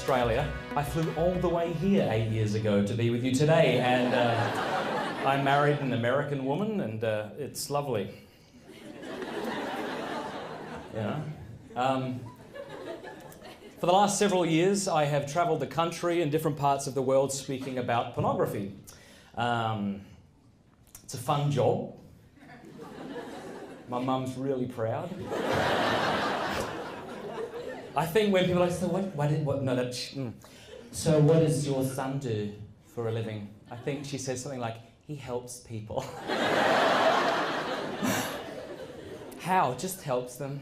Australia. I flew all the way here 8 years ago to be with you today, and I married an American woman, and it's lovely. Yeah. For the last several years, I have travelled the country and different parts of the world speaking about pornography. It's a fun job. My mum's really proud. I think when people say, so what does your son do for a living? I think she says something like, he helps people. How? Just helps them.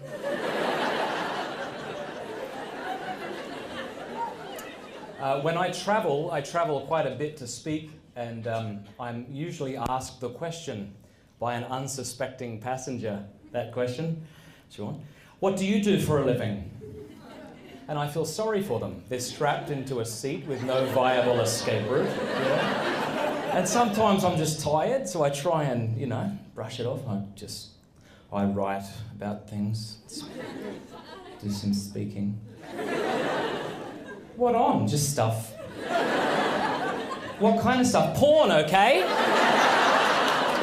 When I travel quite a bit to speak, and I'm usually asked the question by an unsuspecting passenger. That question, Sean, what do you do for a living? And I feel sorry for them. They're strapped into a seat with no viable escape route. Yeah? And sometimes I'm just tired, so I try and, brush it off. I write about things, do some speaking. What on? Just stuff. What kind of stuff? Porn, okay?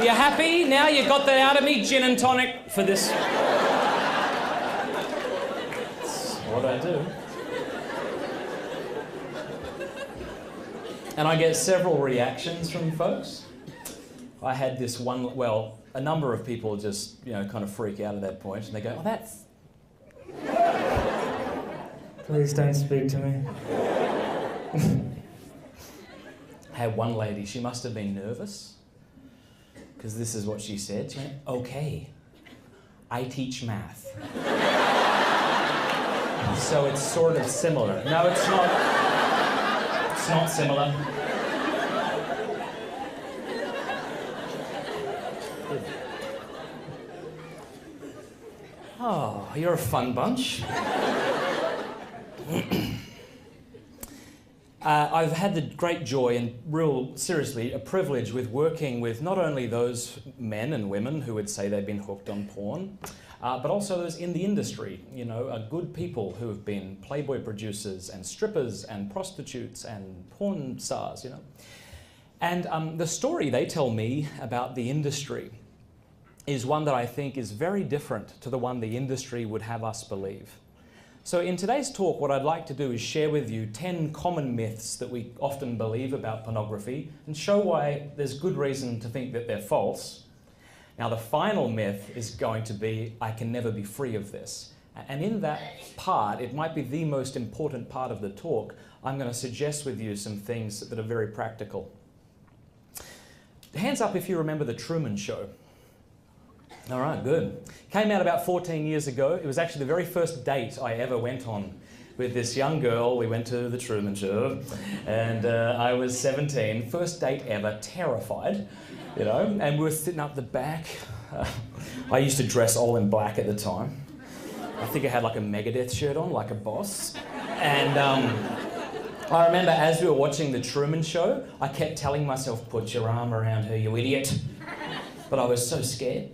You happy? Now you got that out of me? Gin and tonic for this. That's what I do. And I get several reactions from folks. I had this one, a number of people just, kind of freak out at that point, and they go, oh, that's... Please don't speak to me. I had one lady, she must have been nervous, because this is what she said. She went, okay, I teach math. So it's sort of similar. No, it's not. It's not similar. Oh, you're a fun bunch. I've had the great joy and seriously, a privilege with working with not only those men and women who would say they've been hooked on porn, but also those in the industry, good people who have been Playboy producers and strippers and prostitutes and porn stars, And the story they tell me about the industry is one that I think is very different to the one the industry would have us believe. So in today's talk, what I'd like to do is share with you 10 common myths that we often believe about pornography and show why there's good reason to think that they're false. Now, the final myth is going to be, I can never be free of this. And in that part, it might be the most important part of the talk, I'm going to suggest with you some things that are very practical. Hands up if you remember The Truman Show. All right, good. Came out about 14 years ago. It was actually the very first date I ever went on with this young girl. We went to the Truman Show, and I was 17. First date ever, terrified, and we were sitting up the back. I used to dress all in black at the time. I think I had like a Megadeth shirt on, like a boss. And I remember as we were watching the Truman Show, I kept telling myself, put your arm around her, you idiot. But I was so scared.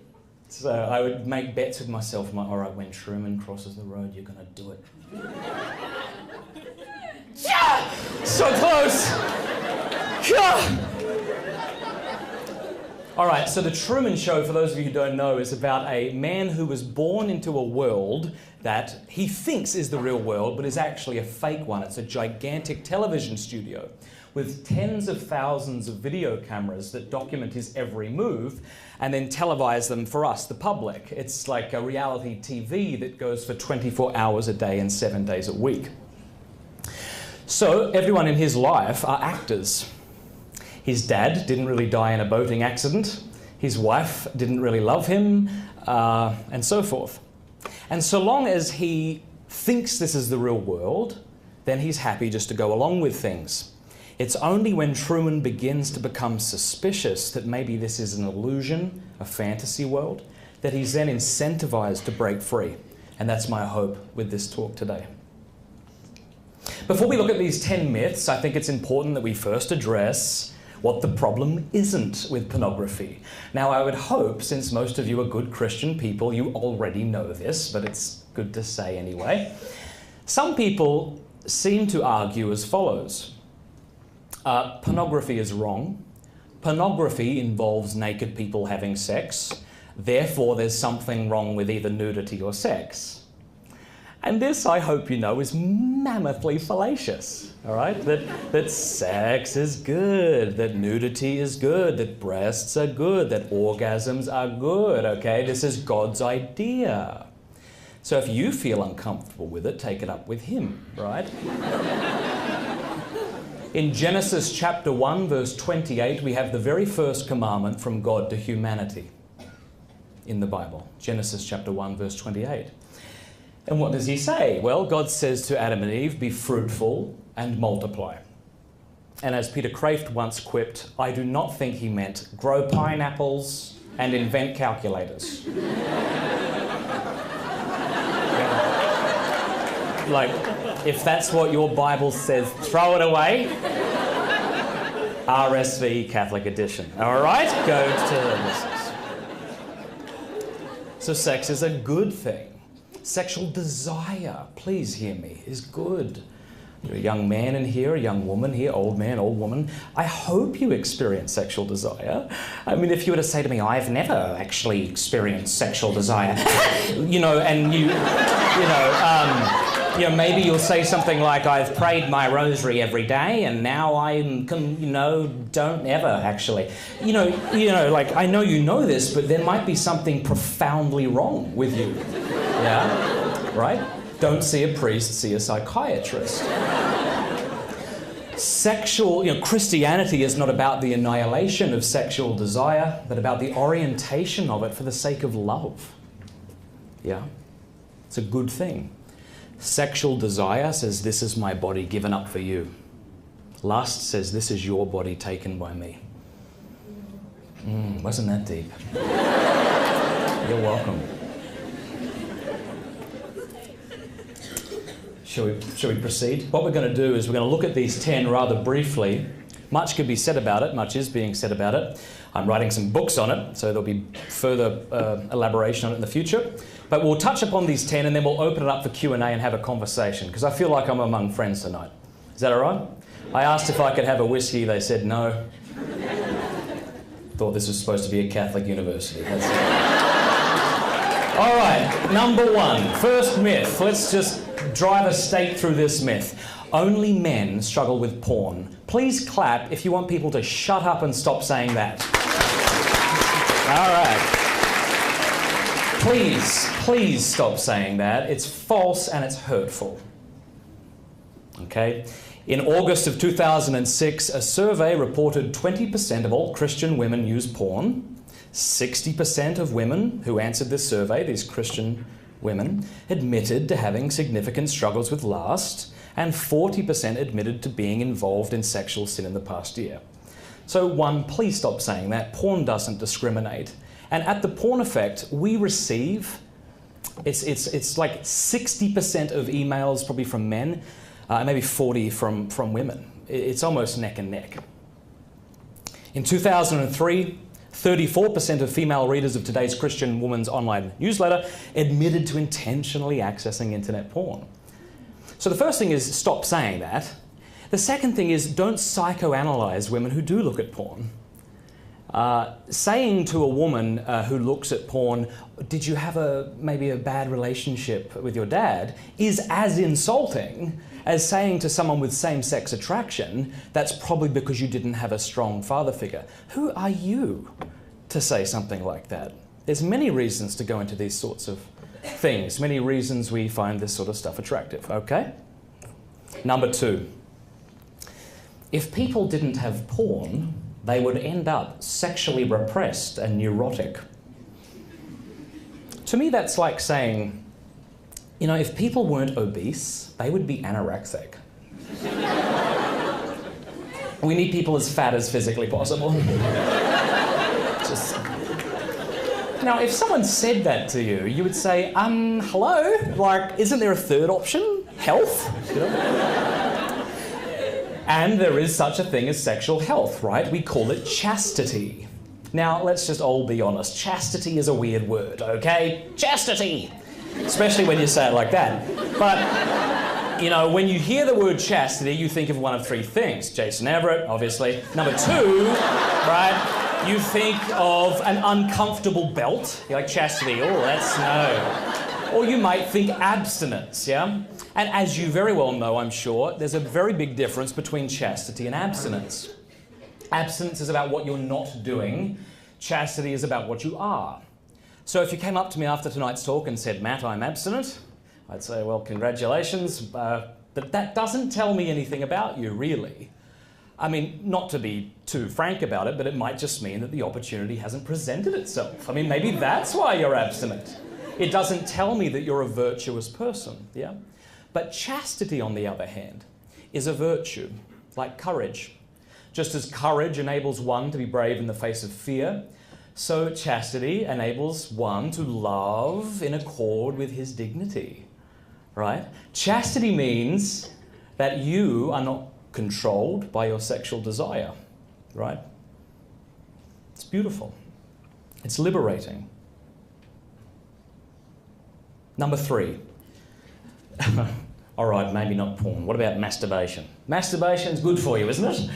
So I would make bets with myself, all right, when Truman crosses the road, you're going to do it. Yeah! So close! Yeah! All right, so The Truman Show, for those of you who don't know, is about a man who was born into a world that he thinks is the real world, but is actually a fake one. It's a gigantic television studio with tens of thousands of video cameras that document his every move and then televise them for us, the public. It's like a reality TV that goes for 24 hours a day and 7 days a week. So everyone in his life are actors. His dad didn't really die in a boating accident. His wife didn't really love him, and so forth. And so long as he thinks this is the real world, then he's happy just to go along with things. It's only when Truman begins to become suspicious that maybe this is an illusion, a fantasy world, that he's then incentivized to break free. And that's my hope with this talk today. Before we look at these 10 myths, I think it's important that we first address what the problem isn't with pornography. Now, I would hope, since most of you are good Christian people, you already know this, but it's good to say anyway. Some people seem to argue as follows. Pornography is wrong. Pornography involves naked people having sex. Therefore, there's something wrong with either nudity or sex. And this, I hope you know, is mammothly fallacious, all right? That sex is good, that nudity is good, that breasts are good, that orgasms are good, okay? This is God's idea. So if you feel uncomfortable with it, take it up with him, right? In Genesis chapter 1, verse 28, we have the very first commandment from God to humanity in the Bible. Genesis chapter 1, verse 28. And what does he say? Well, God says to Adam and Eve, be fruitful and multiply. And as Peter Kraft once quipped, I do not think he meant grow pineapples and invent calculators. Like, if that's what your Bible says, throw it away. RSV Catholic edition. All right, go to this. So sex is a good thing. Sexual desire, please hear me, is good. You're a young man in here, a young woman here, old man, old woman. I hope you experience sexual desire. I mean, if you were to say to me, I've never actually experienced sexual desire, you know, and you know, maybe you'll say something like, I've prayed my rosary every day and now don't ever actually. You know, like, I know you know this, but there might be something profoundly wrong with you. Yeah? Right? Don't see a priest, see a psychiatrist. Christianity is not about the annihilation of sexual desire, but about the orientation of it for the sake of love. Yeah? It's a good thing. Sexual desire says, this is my body given up for you. Lust says, this is your body taken by me. Wasn't that deep? You're welcome. Shall we proceed? What we're going to do is we're going to look at these 10 rather briefly. Much could be said about it. Much is being said about it. I'm writing some books on it, so there'll be further elaboration on it in the future. But we'll touch upon these 10 and then we'll open it up for Q&A and have a conversation, because I feel like I'm among friends tonight. Is that all right? I asked if I could have a whiskey. They said no. Thought this was supposed to be a Catholic university. That's it. All right, number 1, first myth. Let's just drive a stake through this myth. Only men struggle with porn. Please clap if you want people to shut up and stop saying that. All right. Please stop saying that. It's false and it's hurtful. Okay? In August of 2006, a survey reported 20% of all Christian women use porn. 60% of women who answered this survey, these Christian women, admitted to having significant struggles with lust, and 40% admitted to being involved in sexual sin in the past year. So 1, please stop saying that. Porn doesn't discriminate. And at the Porn Effect, we receive, it's like 60% of emails probably from men, maybe 40 from women. It's almost neck and neck. In 2003, 34% of female readers of today's Christian Woman's online newsletter admitted to intentionally accessing internet porn. So the first thing is stop saying that. The second thing is don't psychoanalyze women who do look at porn. Saying to a woman who looks at porn, did you have maybe a bad relationship with your dad, is as insulting as saying to someone with same-sex attraction, that's probably because you didn't have a strong father figure. Who are you to say something like that? There's many reasons to go into these sorts of things, many reasons we find this sort of stuff attractive, okay? Number 2, if people didn't have porn, they would end up sexually repressed and neurotic. To me, that's like saying, you know, if people weren't obese, they would be anorexic. We need people as fat as physically possible. Now, if someone said that to you, you would say, hello? Like, isn't there a third option? Health? You know? And there is such a thing as sexual health, right? We call it chastity. Now, let's just all be honest. Chastity is a weird word, okay? Chastity! Especially when you say it like that. But You know, when you hear the word chastity, you think of one of three things. Jason Everett, obviously. Number two, right, you think of an uncomfortable belt. You're like, chastity, oh, that's no. Or you might think abstinence, yeah? And as you very well know, I'm sure, there's a very big difference between chastity and abstinence. Abstinence is about what you're not doing. Chastity is about what you are. So if you came up to me after tonight's talk and said, Matt, I'm abstinent, I'd say, well, congratulations, but that doesn't tell me anything about you, really. I mean, not to be too frank about it, but it might just mean that the opportunity hasn't presented itself. I mean, maybe that's why you're abstinent. It doesn't tell me that you're a virtuous person, yeah? But chastity, on the other hand, is a virtue, like courage. Just as courage enables one to be brave in the face of fear, so chastity enables one to love in accord with his dignity, right? Chastity means that you are not controlled by your sexual desire, right? It's beautiful. It's liberating. Number 3. All right, maybe not porn. What about masturbation? Masturbation's good for you, isn't it?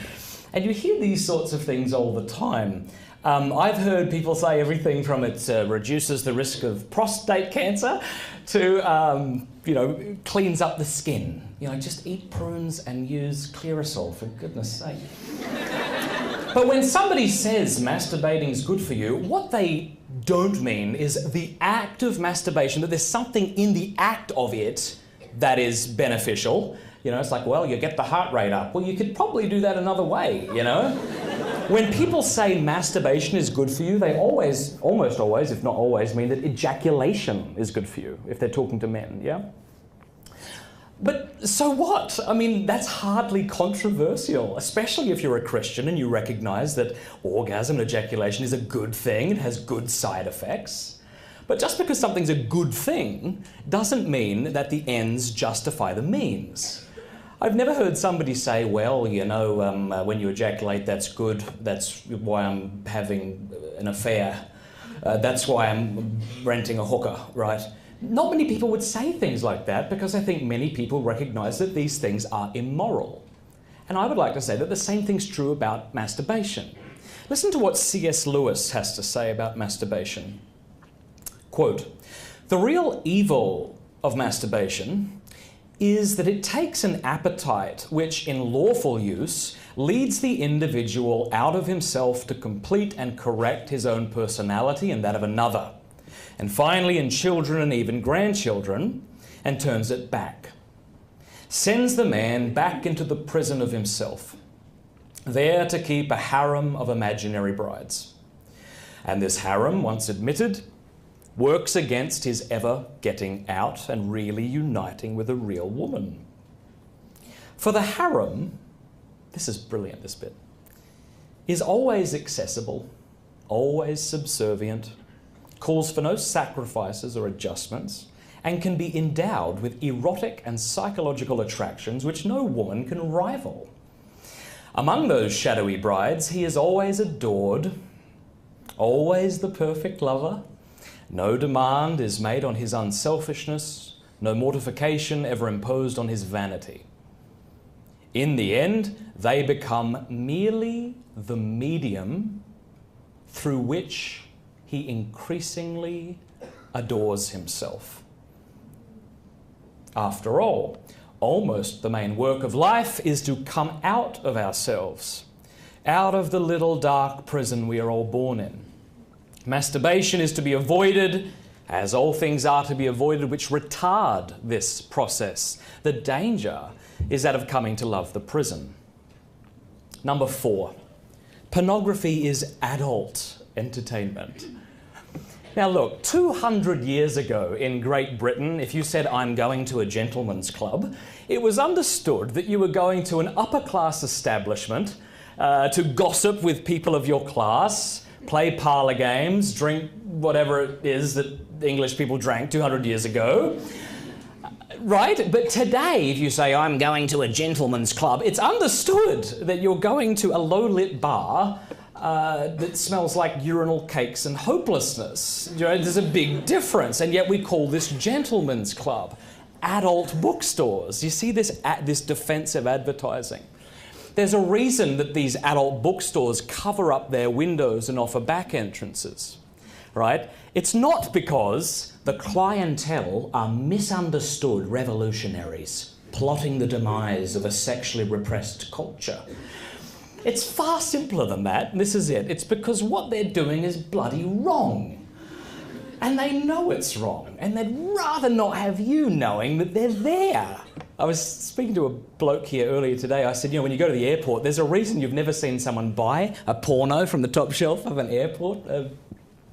And you hear these sorts of things all the time. I've heard people say everything from it reduces the risk of prostate cancer to, you know, cleans up the skin. You know, just eat prunes and use Clearasil, for goodness sake. But when somebody says masturbating is good for you, what they don't mean is the act of masturbation, that there's something in the act of it that is beneficial. You know, it's like, well, you get the heart rate up. Well, you could probably do that another way, you know? When people say masturbation is good for you, they always, almost always, if not always, mean that ejaculation is good for you, if they're talking to men, yeah? But so what? I mean, that's hardly controversial, especially if you're a Christian and you recognise that orgasm and ejaculation is a good thing, it has good side effects. But just because something's a good thing doesn't mean that the ends justify the means. I've never heard somebody say, well, you know, when you ejaculate, that's good, that's why I'm having an affair, that's why I'm renting a hooker, right? Not many people would say things like that because I think many people recognise that these things are immoral. And I would like to say that the same thing's true about masturbation. Listen to what C.S. Lewis has to say about masturbation. Quote, "The real evil of masturbation is that it takes an appetite which, in lawful use, leads the individual out of himself to complete and correct his own personality and that of another, and finally in children and even grandchildren, and turns it back. Sends the man back into the prison of himself, there to keep a harem of imaginary brides. And this harem, once admitted, works against his ever getting out and really uniting with a real woman. For the harem, this is brilliant, this bit, is always accessible, always subservient, calls for no sacrifices or adjustments, and can be endowed with erotic and psychological attractions which no woman can rival. Among those shadowy brides, he is always adored, always the perfect lover. No demand is made on his unselfishness, no mortification ever imposed on his vanity. In the end, they become merely the medium through which he increasingly adores himself. After all, almost the main work of life is to come out of ourselves, out of the little dark prison we are all born in. Masturbation is to be avoided, as all things are to be avoided which retard this process. The danger is that of coming to love the prison. Number 4, pornography is adult entertainment. Now look, 200 years ago in Great Britain, if you said, I'm going to a gentleman's club, it was understood that you were going to an upper-class establishment to gossip with people of your class, play parlour games, drink whatever it is that English people drank 200 years ago. Right? But today, if you say, I'm going to a gentleman's club, it's understood that you're going to a low-lit bar that smells like urinal cakes and hopelessness. You know, there's a big difference, and yet we call this gentleman's club. adult bookstores. You see this defensive advertising. There's a reason that these adult bookstores cover up their windows and offer back entrances, right? It's not because the clientele are misunderstood revolutionaries plotting the demise of a sexually repressed culture. It's far simpler than that, and this is it. It's because what they're doing is bloody wrong. And they know it's wrong, and they'd rather not have you knowing that they're there. I was speaking to a bloke here earlier today. I said, you know, when you go to the airport, there's a reason you've never seen someone buy a porno from the top shelf of an airport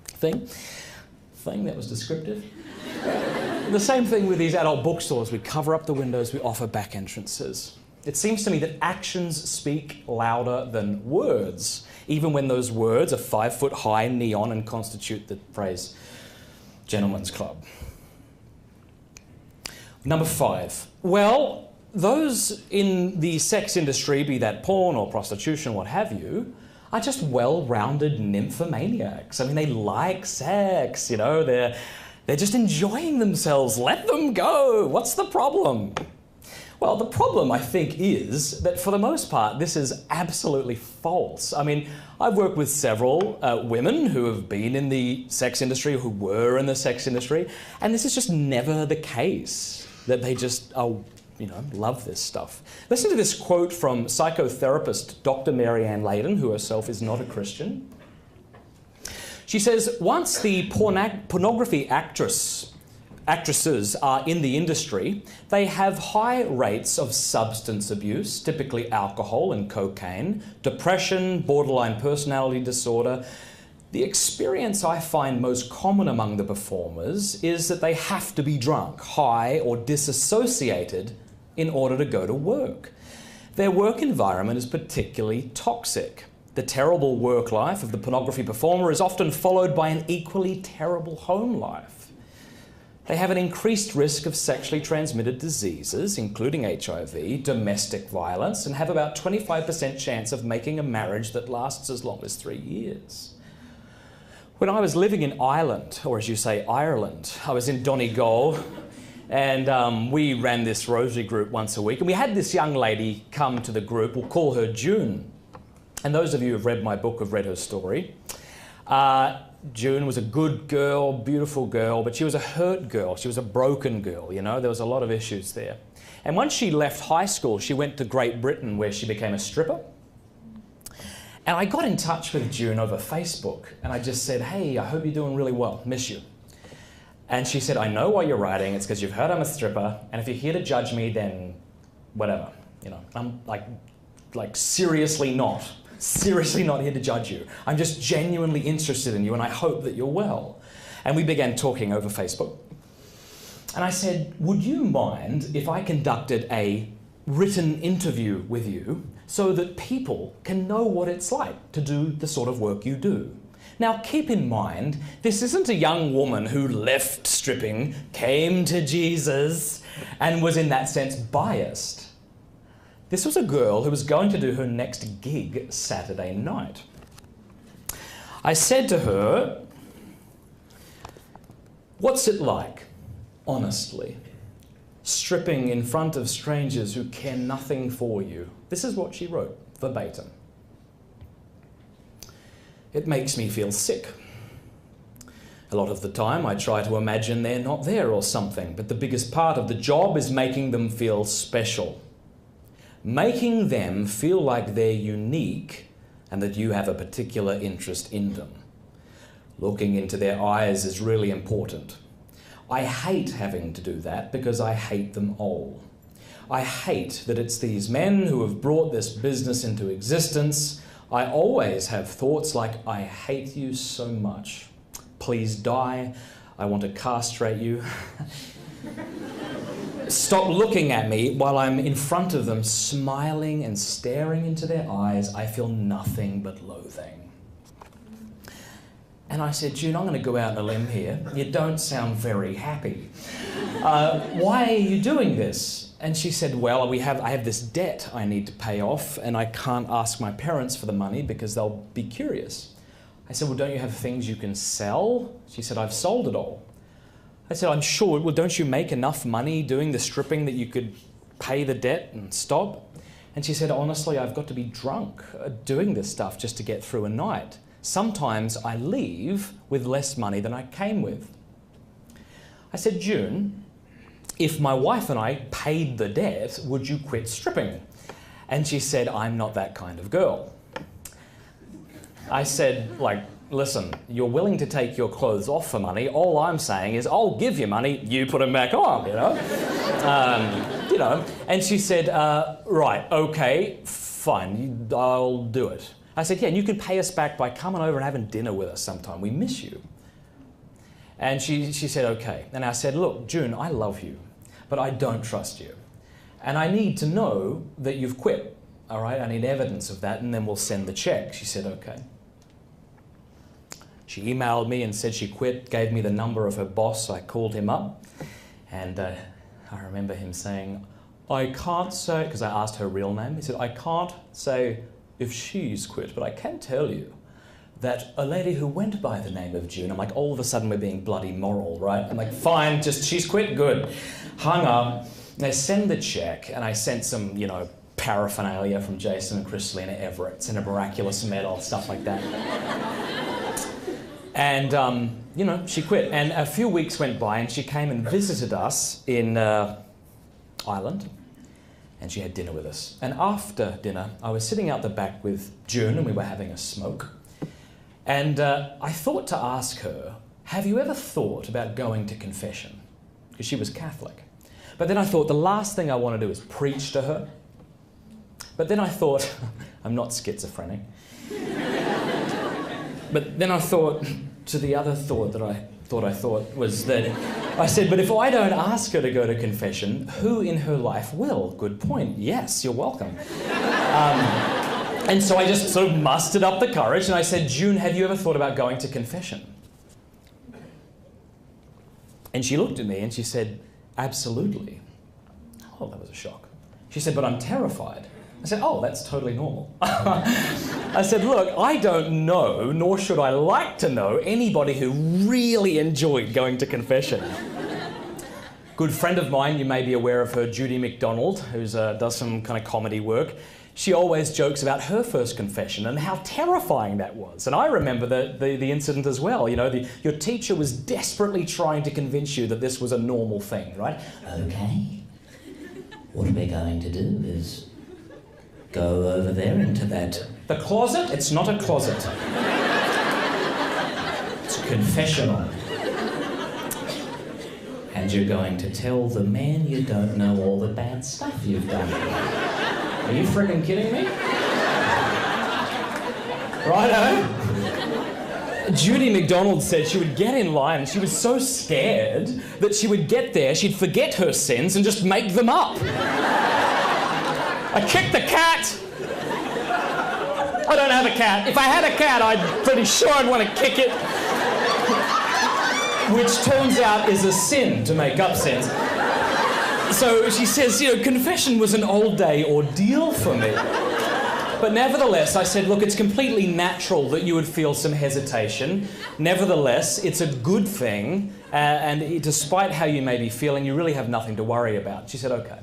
thing. That was descriptive. The same thing with these adult bookstores. We cover up the windows, we offer back entrances. It seems to me that actions speak louder than words, even when those words are 5 foot high, neon, and constitute the phrase gentleman's club. Number 5. Well, those in the sex industry, be that porn or prostitution, what have you, are just well-rounded nymphomaniacs. I mean, they like sex, you know, they're just enjoying themselves. Let them go. What's the problem? Well, the problem, I think, is that for the most part, this is absolutely false. I mean, I've worked with several women who have been in the sex industry, who were in the sex industry, and this is just never the case, that they just, love this stuff. Listen to this quote from psychotherapist Dr. Mary Ann Layden, who herself is not a Christian. She says, once the pornography actresses are in the industry, they have high rates of substance abuse, typically alcohol and cocaine, depression, borderline personality disorder. The experience I find most common among the performers is that they have to be drunk, high, or disassociated in order to go to work. Their work environment is particularly toxic. The terrible work life of the pornography performer is often followed by an equally terrible home life. They have an increased risk of sexually transmitted diseases, including HIV, domestic violence, and have about 25% chance of making a marriage that lasts as long as 3 years. When I was living in Ireland, or as you say, Ireland, I was in Donegal, and we ran this rosary group once a week, and we had this young lady come to the group. We'll call her June. And those of you who have read my book have read her story. June was a good girl, beautiful girl, but she was a hurt girl. She was a broken girl, you know. There was a lot of issues there. And once she left high school, she went to Great Britain, where she became a stripper. And I got in touch with June over Facebook, and I just said, hey, I hope you're doing really well. Miss you. And she said, I know why you're writing. It's because you've heard I'm a stripper, and if you're here to judge me, then whatever. You know, I'm like seriously not here to judge you. I'm just genuinely interested in you, and I hope that you're well. And we began talking over Facebook. And I said, would you mind if I conducted a written interview with you so that people can know what it's like to do the sort of work you do? Now, keep in mind, this isn't a young woman who left stripping, came to Jesus, and was in that sense biased. This was a girl who was going to do her next gig Saturday night. I said to her, what's it like, honestly, stripping in front of strangers who care nothing for you? This is what she wrote, verbatim. It makes me feel sick. A lot of the time I try to imagine they're not there or something, but the biggest part of the job is making them feel special. Making them feel like they're unique and that you have a particular interest in them. Looking into their eyes is really important. I hate having to do that because I hate them all. I hate that it's these men who have brought this business into existence. I always have thoughts like, I hate you so much. Please die. I want to castrate you. Stop looking at me while I'm in front of them, smiling and staring into their eyes. I feel nothing but loathing. And I said, June, I'm going to go out on a limb here. You don't sound very happy. Why are you doing this? And she said, well, I have this debt I need to pay off, and I can't ask my parents for the money because they'll be curious. I said, well, don't you have things you can sell? She said, I've sold it all. I said, I'm sure, well, don't you make enough money doing the stripping that you could pay the debt and stop? And she said, honestly, I've got to be drunk doing this stuff just to get through a night. Sometimes I leave with less money than I came with. I said, June, if my wife and I paid the debt, would you quit stripping? And she said, I'm not that kind of girl. I said, listen, you're willing to take your clothes off for money. All I'm saying is, I'll give you money, you put them back on, you know? And she said, right, okay, fine, I'll do it. I said, yeah, and you can pay us back by coming over and having dinner with us sometime. We miss you. And she said, okay. And I said, look, June, I love you, but I don't trust you. And I need to know that you've quit, all right? I need evidence of that, and then we'll send the check. She said, okay. She emailed me and said she quit, gave me the number of her boss. I called him up, and I remember him saying, I can't say, because I asked her real name, he said, I can't say if she's quit, but I can tell you that a lady who went by the name of June, I'm like, all of a sudden we're being bloody moral, right? I'm like, fine, just she's quit, good. Hung up, and I send the check, and I sent some, paraphernalia from Jason and Kristalina Everett, and a miraculous medal, stuff like that. And, she quit. And a few weeks went by and she came and visited us in Ireland, and she had dinner with us. And after dinner, I was sitting out the back with June and we were having a smoke. And I thought to ask her, have you ever thought about going to confession? Because she was Catholic. But then I thought the last thing I want to do is preach to her. But then I thought, I'm not schizophrenic. But then I thought, to the other thought that I thought was that, I said, but if I don't ask her to go to confession, who in her life will? Good point. Yes, you're welcome. And so I just sort of mustered up the courage and I said, June, have you ever thought about going to confession? And she looked at me and she said, absolutely. Oh, that was a shock. She said, but I'm terrified. I said, oh, that's totally normal. I said, look, I don't know, nor should I like to know, anybody who really enjoyed going to confession. Good friend of mine, you may be aware of her, Judy McDonald, who does some kind of comedy work. She always jokes about her first confession and how terrifying that was. And I remember the incident as well. Your teacher was desperately trying to convince you that this was a normal thing, right? Okay, what we're going to do is go over there into the closet. It's not a closet. It's a confessional. And you're going to tell the man you don't know all the bad stuff you've done. Are you freaking kidding me? Righto. Judy McDonald said she would get in line and she was so scared that she would get there, she'd forget her sins and just make them up. I kicked the cat. I don't have a cat. If I had a cat, I'm pretty sure I'd want to kick it. Which turns out is a sin to make up sins. So she says, confession was an all-day ordeal for me. But nevertheless, I said, look, it's completely natural that you would feel some hesitation. Nevertheless, it's a good thing. And despite how you may be feeling, you really have nothing to worry about. She said, okay.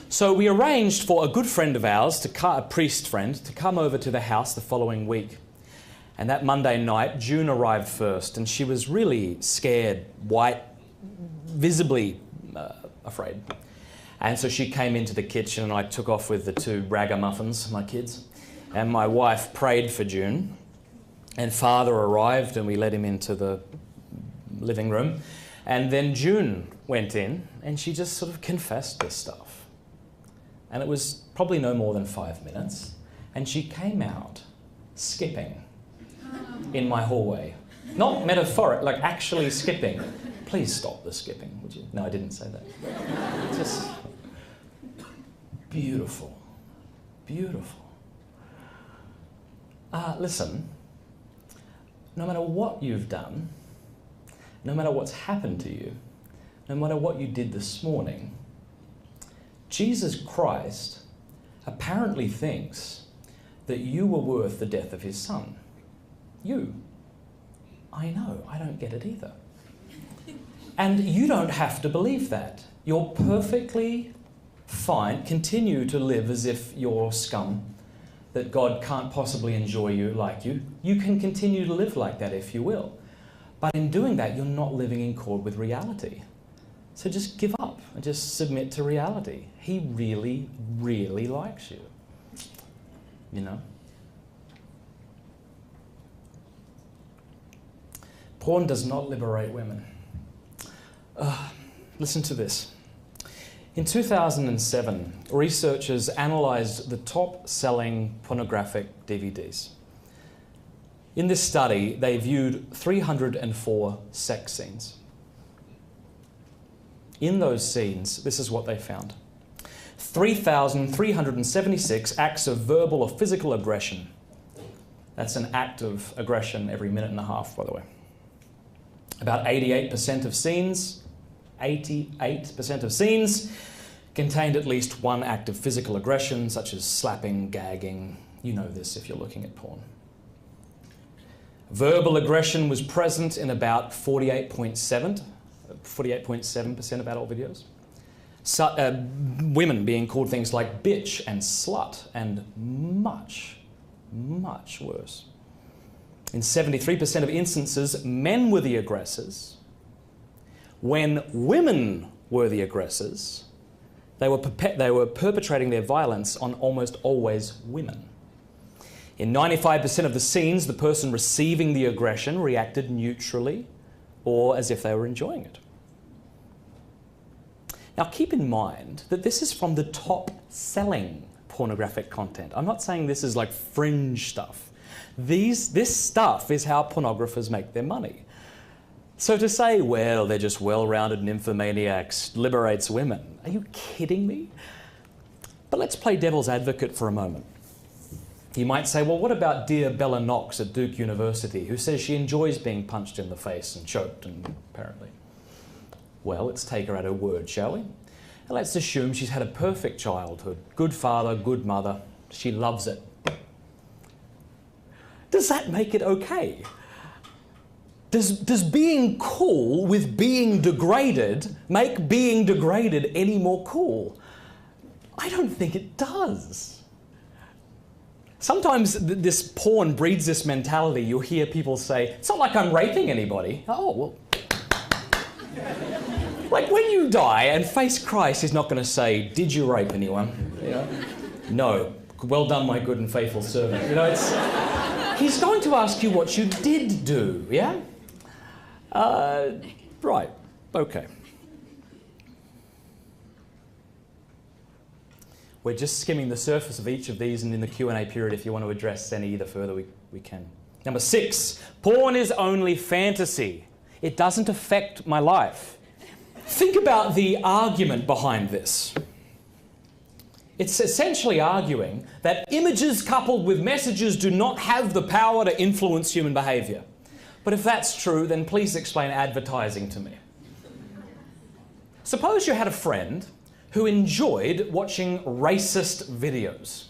So we arranged for a good friend of ours, a priest friend, to come over to the house the following week. And that Monday night, June arrived first, and she was really scared, white, visibly afraid. And so she came into the kitchen, and I took off with the two ragamuffins, my kids. And my wife prayed for June. And Father arrived, and we let him into the living room. And then June went in, and she just sort of confessed this stuff. And it was probably no more than 5 minutes. And she came out skipping in my hallway. Not metaphoric, like actually skipping. Please stop the skipping, would you? No, I didn't say that. Just beautiful, beautiful. Listen, no matter what you've done, no matter what's happened to you, no matter what you did this morning, Jesus Christ apparently thinks that you were worth the death of his son. You. I know, I don't get it either. And you don't have to believe that. You're perfectly fine. Continue to live as if you're scum, that God can't possibly enjoy you like you. You can continue to live like that if you will. But in doing that, you're not living in accord with reality. So just give up and just submit to reality. He really, really likes you. You know? Porn does not liberate women. Listen to this. In 2007, researchers analysed the top-selling pornographic DVDs. In this study, they viewed 304 sex scenes. In those scenes, this is what they found. 3,376 acts of verbal or physical aggression. That's an act of aggression every minute and a half, by the way. About 88% of scenes, 88% of scenes contained at least one act of physical aggression, such as slapping, gagging. You know this if you're looking at porn. Verbal aggression was present in about 48.7% of adult videos. Women being called things like bitch and slut, and much, much worse. In 73% of instances, men were the aggressors. When women were the aggressors, they were perpetrating their violence on almost always women. In 95% of the scenes, the person receiving the aggression reacted neutrally or as if they were enjoying it. Now keep in mind that this is from the top-selling pornographic content. I'm not saying this is like fringe stuff. This stuff is how pornographers make their money. So to say, well, they're just well-rounded nymphomaniacs, liberates women, are you kidding me? But let's play devil's advocate for a moment. You might say, well, what about dear Bella Knox at Duke University, who says she enjoys being punched in the face and choked, and apparently. Well, let's take her at her word, shall we? And let's assume she's had a perfect childhood. Good father, good mother. She loves it. Does that make it okay? Does being cool with being degraded make being degraded any more cool? I don't think it does. Sometimes this porn breeds this mentality. You'll hear people say, it's not like I'm raping anybody. Oh, well. Like when you die and face Christ, he's not going to say, did you rape anyone? You know? No. Well done, my good and faithful servant. You know, he's going to ask you what you did do, yeah? Right. Okay. We're just skimming the surface of each of these, and in the Q&A period, if you want to address any either further, we can. Number 6, porn is only fantasy. It doesn't affect my life. Think about the argument behind this. It's essentially arguing that images coupled with messages do not have the power to influence human behaviour. But if that's true, then please explain advertising to me. Suppose you had a friend who enjoyed watching racist videos.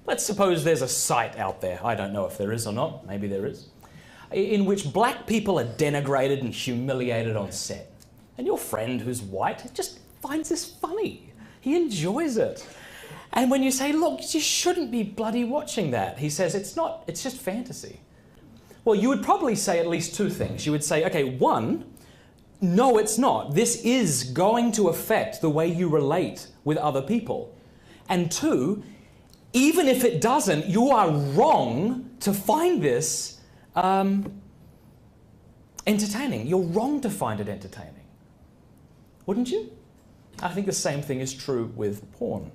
Let's suppose there's a site out there, I don't know if there is or not, maybe there is, in which black people are denigrated and humiliated on set. And your friend who's white just finds this funny. He enjoys it. And when you say, look, you shouldn't be bloody watching that, he says, it's not, it's just fantasy. Well, you would probably say at least 2 things. You would say, okay, 1, no, it's not. This is going to affect the way you relate with other people. And 2, even if it doesn't, you are wrong to find this entertaining. You're wrong to find it entertaining. Wouldn't you? I think the same thing is true with porn.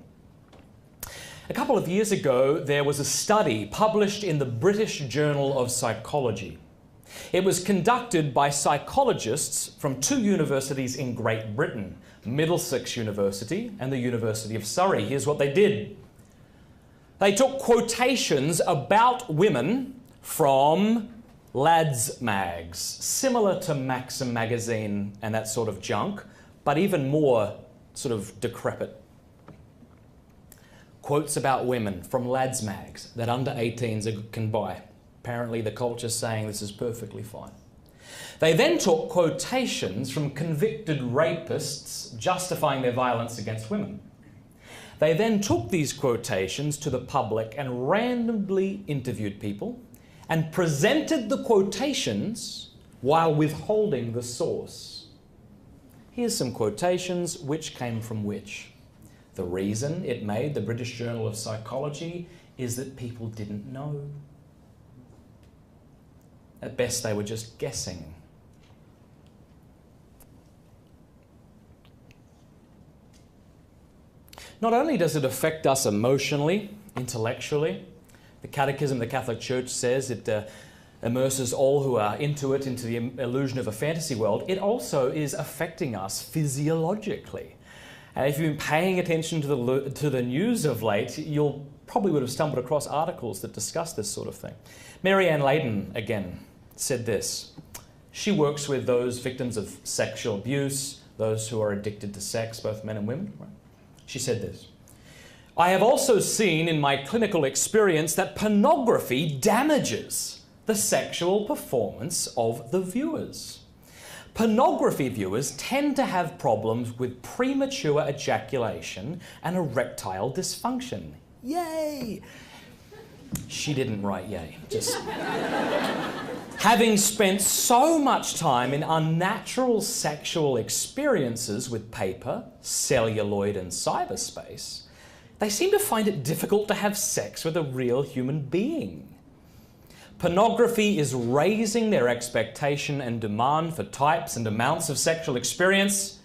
A couple of years ago, there was a study published in the British Journal of Psychology. It was conducted by psychologists from 2 universities in Great Britain, Middlesex University and the University of Surrey. Here's what they did. They took quotations about women from lads' mags, similar to Maxim magazine and that sort of junk, but even more sort of decrepit. Quotes about women from lads' mags that under 18s can buy. Apparently the culture's saying this is perfectly fine. They then took quotations from convicted rapists justifying their violence against women. They then took these quotations to the public and randomly interviewed people and presented the quotations while withholding the source. Here's some quotations, which came from which. The reason it made the British Journal of Psychology is that people didn't know. At best, they were just guessing. Not only does it affect us emotionally, intellectually, the Catechism of the Catholic Church says it immerses all who are into it into the illusion of a fantasy world, it also is affecting us physiologically. And if you've been paying attention to the news of late, you'll probably would have stumbled across articles that discuss this sort of thing. Mary Ann Layden, again, said this. She works with those victims of sexual abuse, those who are addicted to sex, both men and women. Right? She said this. I have also seen in my clinical experience that pornography damages the sexual performance of the viewers. Pornography viewers tend to have problems with premature ejaculation and erectile dysfunction. Yay! She didn't write yay. Just having spent so much time in unnatural sexual experiences with paper, celluloid and cyberspace, they seem to find it difficult to have sex with a real human being. Pornography is raising their expectation and demand for types and amounts of sexual experience,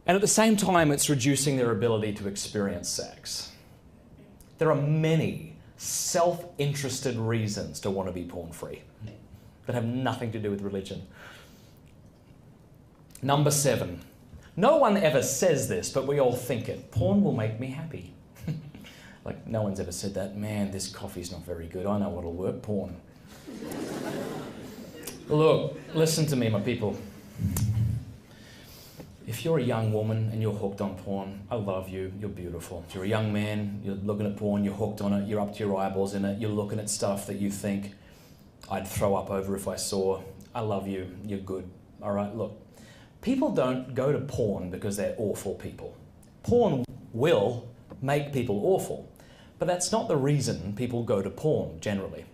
and at the same time it's reducing their ability to experience sex. There are many self-interested reasons to want to be porn-free that have nothing to do with religion. Number 7. No one ever says this, but we all think it. Porn will make me happy. Like, no one's ever said that. Man, this coffee's not very good. I know what'll work. Porn. Look, listen to me, my people. If you're a young woman and you're hooked on porn, I love you. You're beautiful. If you're a young man, you're looking at porn, you're hooked on it, you're up to your eyeballs in it, you're looking at stuff that you think I'd throw up over if I saw. I love you. You're good. All right, look. People don't go to porn because they're awful people. Porn will make people awful, but that's not the reason people go to porn, generally.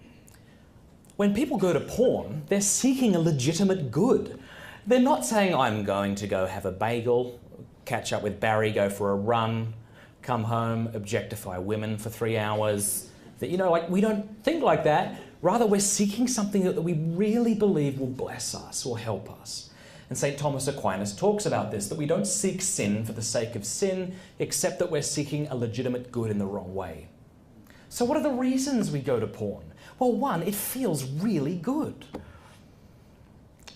When people go to porn, they're seeking a legitimate good. They're not saying, I'm going to go have a bagel, catch up with Barry, go for a run, come home, objectify women for 3 hours. That, you know, like, we don't think like that. Rather, we're seeking something that we really believe will bless us or help us. And St. Thomas Aquinas talks about this, that we don't seek sin for the sake of sin, except that we're seeking a legitimate good in the wrong way. So what are the reasons we go to porn? Well, one, it feels really good.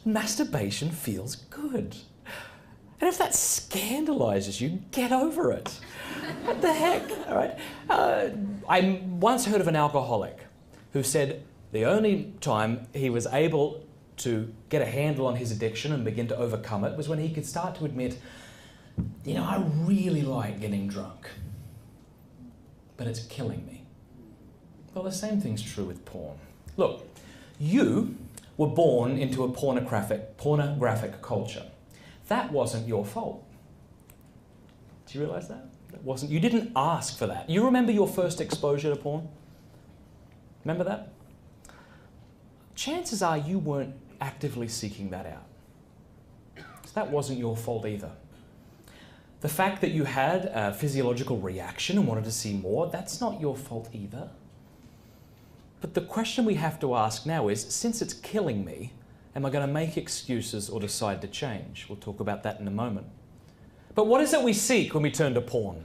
Masturbation feels good. And if that scandalizes you, get over it. What the heck, all right? I once heard of an alcoholic who said the only time he was able to get a handle on his addiction and begin to overcome it was when he could start to admit, you know, I really like getting drunk, but it's killing me. Well, the same thing's true with porn. Look, you were born into a pornographic culture. That wasn't your fault. Do you realize that? That wasn't, you didn't ask for that. You remember your first exposure to porn? Remember that? Chances are you weren't actively seeking that out. So that wasn't your fault either. The fact that you had a physiological reaction and wanted to see more, that's not your fault either. But the question we have to ask now is, since it's killing me, am I going to make excuses or decide to change? We'll talk about that in a moment. But what is it we seek when we turn to porn?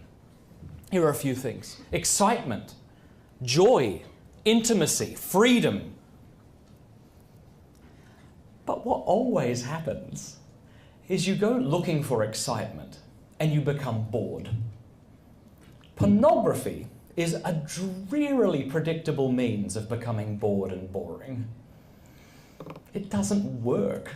Here are a few things. Excitement, joy, intimacy, freedom. But what always happens is you go looking for excitement and you become bored. Pornography is a drearily predictable means of becoming bored and boring. It doesn't work.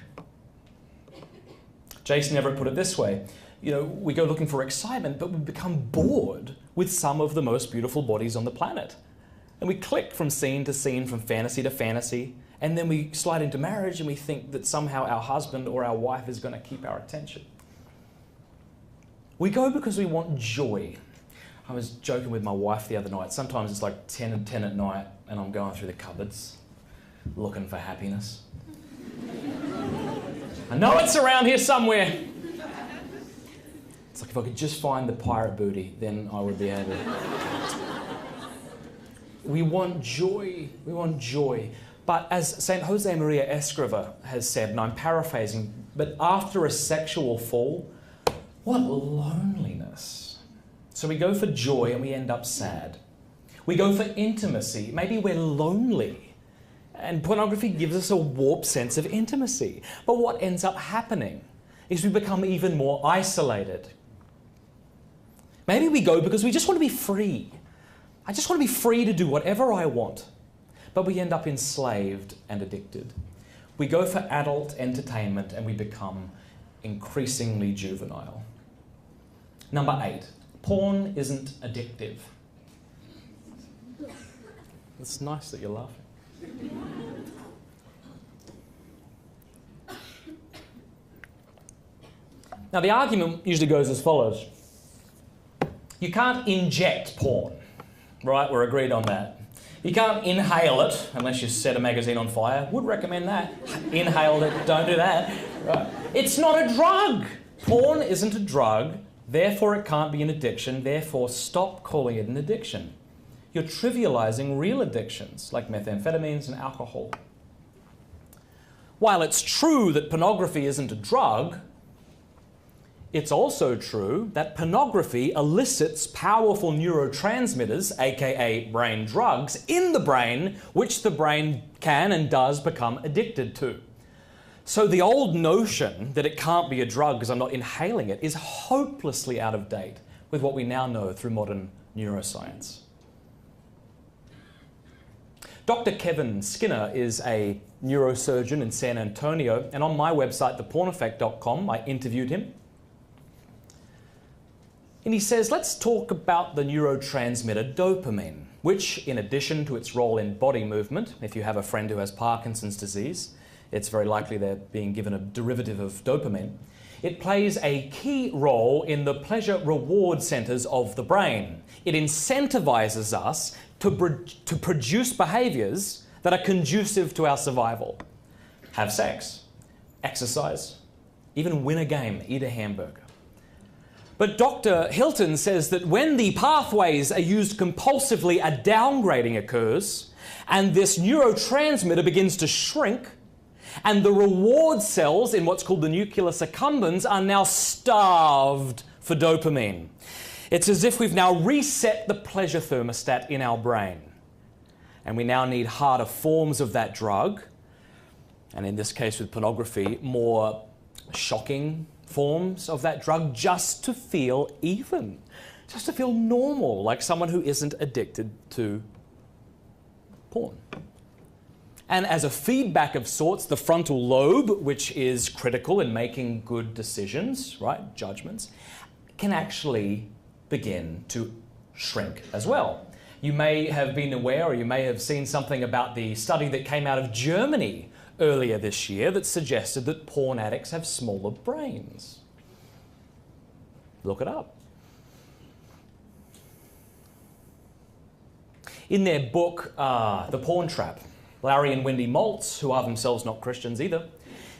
Jason Everett put it this way, you know, we go looking for excitement, but we become bored with some of the most beautiful bodies on the planet. And we click from scene to scene, from fantasy to fantasy, and then we slide into marriage and we think that somehow our husband or our wife is going to keep our attention. We go because we want joy. I was joking with my wife the other night. Sometimes it's like 10 and 10 at night and I'm going through the cupboards looking for happiness. I know it's around here somewhere. It's like if I could just find the pirate booty, then I would be able. We want joy. We want joy. But as St. Jose Maria Escriva has said, and I'm paraphrasing, but after a sexual fall, what loneliness. So we go for joy and we end up sad. We go for intimacy. Maybe we're lonely. And pornography gives us a warped sense of intimacy. But what ends up happening is we become even more isolated. Maybe we go because we just want to be free. I just want to be free to do whatever I want. But we end up enslaved and addicted. We go for adult entertainment and we become increasingly juvenile. Number 8, porn isn't addictive. It's nice that you're laughing. Now the argument usually goes as follows. You can't inject porn. Right, we're agreed on that. You can't inhale it unless you set a magazine on fire. Would recommend that. Inhale it, don't do that. Right. It's not a drug. Porn isn't a drug, therefore it can't be an addiction, therefore stop calling it an addiction. You're trivializing real addictions like methamphetamines and alcohol. While it's true that pornography isn't a drug, it's also true that pornography elicits powerful neurotransmitters, aka brain drugs, in the brain, which the brain can and does become addicted to. So the old notion that it can't be a drug because I'm not inhaling it is hopelessly out of date with what we now know through modern neuroscience. Dr. Kevin Skinner is a neurosurgeon in San Antonio, and on my website, theporneffect.com, I interviewed him. And he says, let's talk about the neurotransmitter dopamine, which, in addition to its role in body movement, if you have a friend who has Parkinson's disease, it's very likely they're being given a derivative of dopamine, it plays a key role in the pleasure-reward centers of the brain. It incentivizes us to produce behaviors that are conducive to our survival. Have sex, exercise, even win a game, eat a hamburger. But Dr. Hilton says that when the pathways are used compulsively, a downgrading occurs, and this neurotransmitter begins to shrink, and the reward cells in what's called the nucleus accumbens are now starved for dopamine. It's as if we've now reset the pleasure thermostat in our brain, and we now need harder forms of that drug, and in this case with pornography, more shocking forms of that drug just to feel even, just to feel normal, like someone who isn't addicted to porn. And as a feedback of sorts, the frontal lobe, which is critical in making good decisions, right, judgments, can actually begin to shrink as well. You may have been aware, or you may have seen something about the study that came out of Germany earlier this year that suggested that porn addicts have smaller brains. Look it up. In their book, The Porn Trap, Larry and Wendy Maltz, who are themselves not Christians either,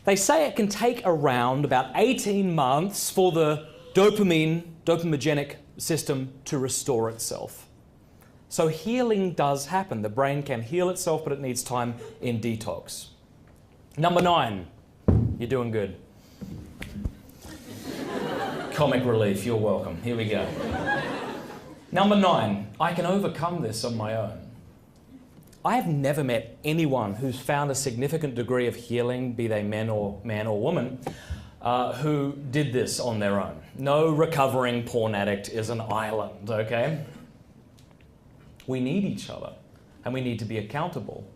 they say it can take around about 18 months for the dopamigenic system to restore itself. So healing does happen. The brain can heal itself, but it needs time in detox. Number 9, you're doing good. Comic relief, you're welcome. Here we go. Number 9, I can overcome this on my own. I have never met anyone who's found a significant degree of healing, be they man or woman, who did this on their own. No recovering porn addict is an island, okay? We need each other, and we need to be accountable.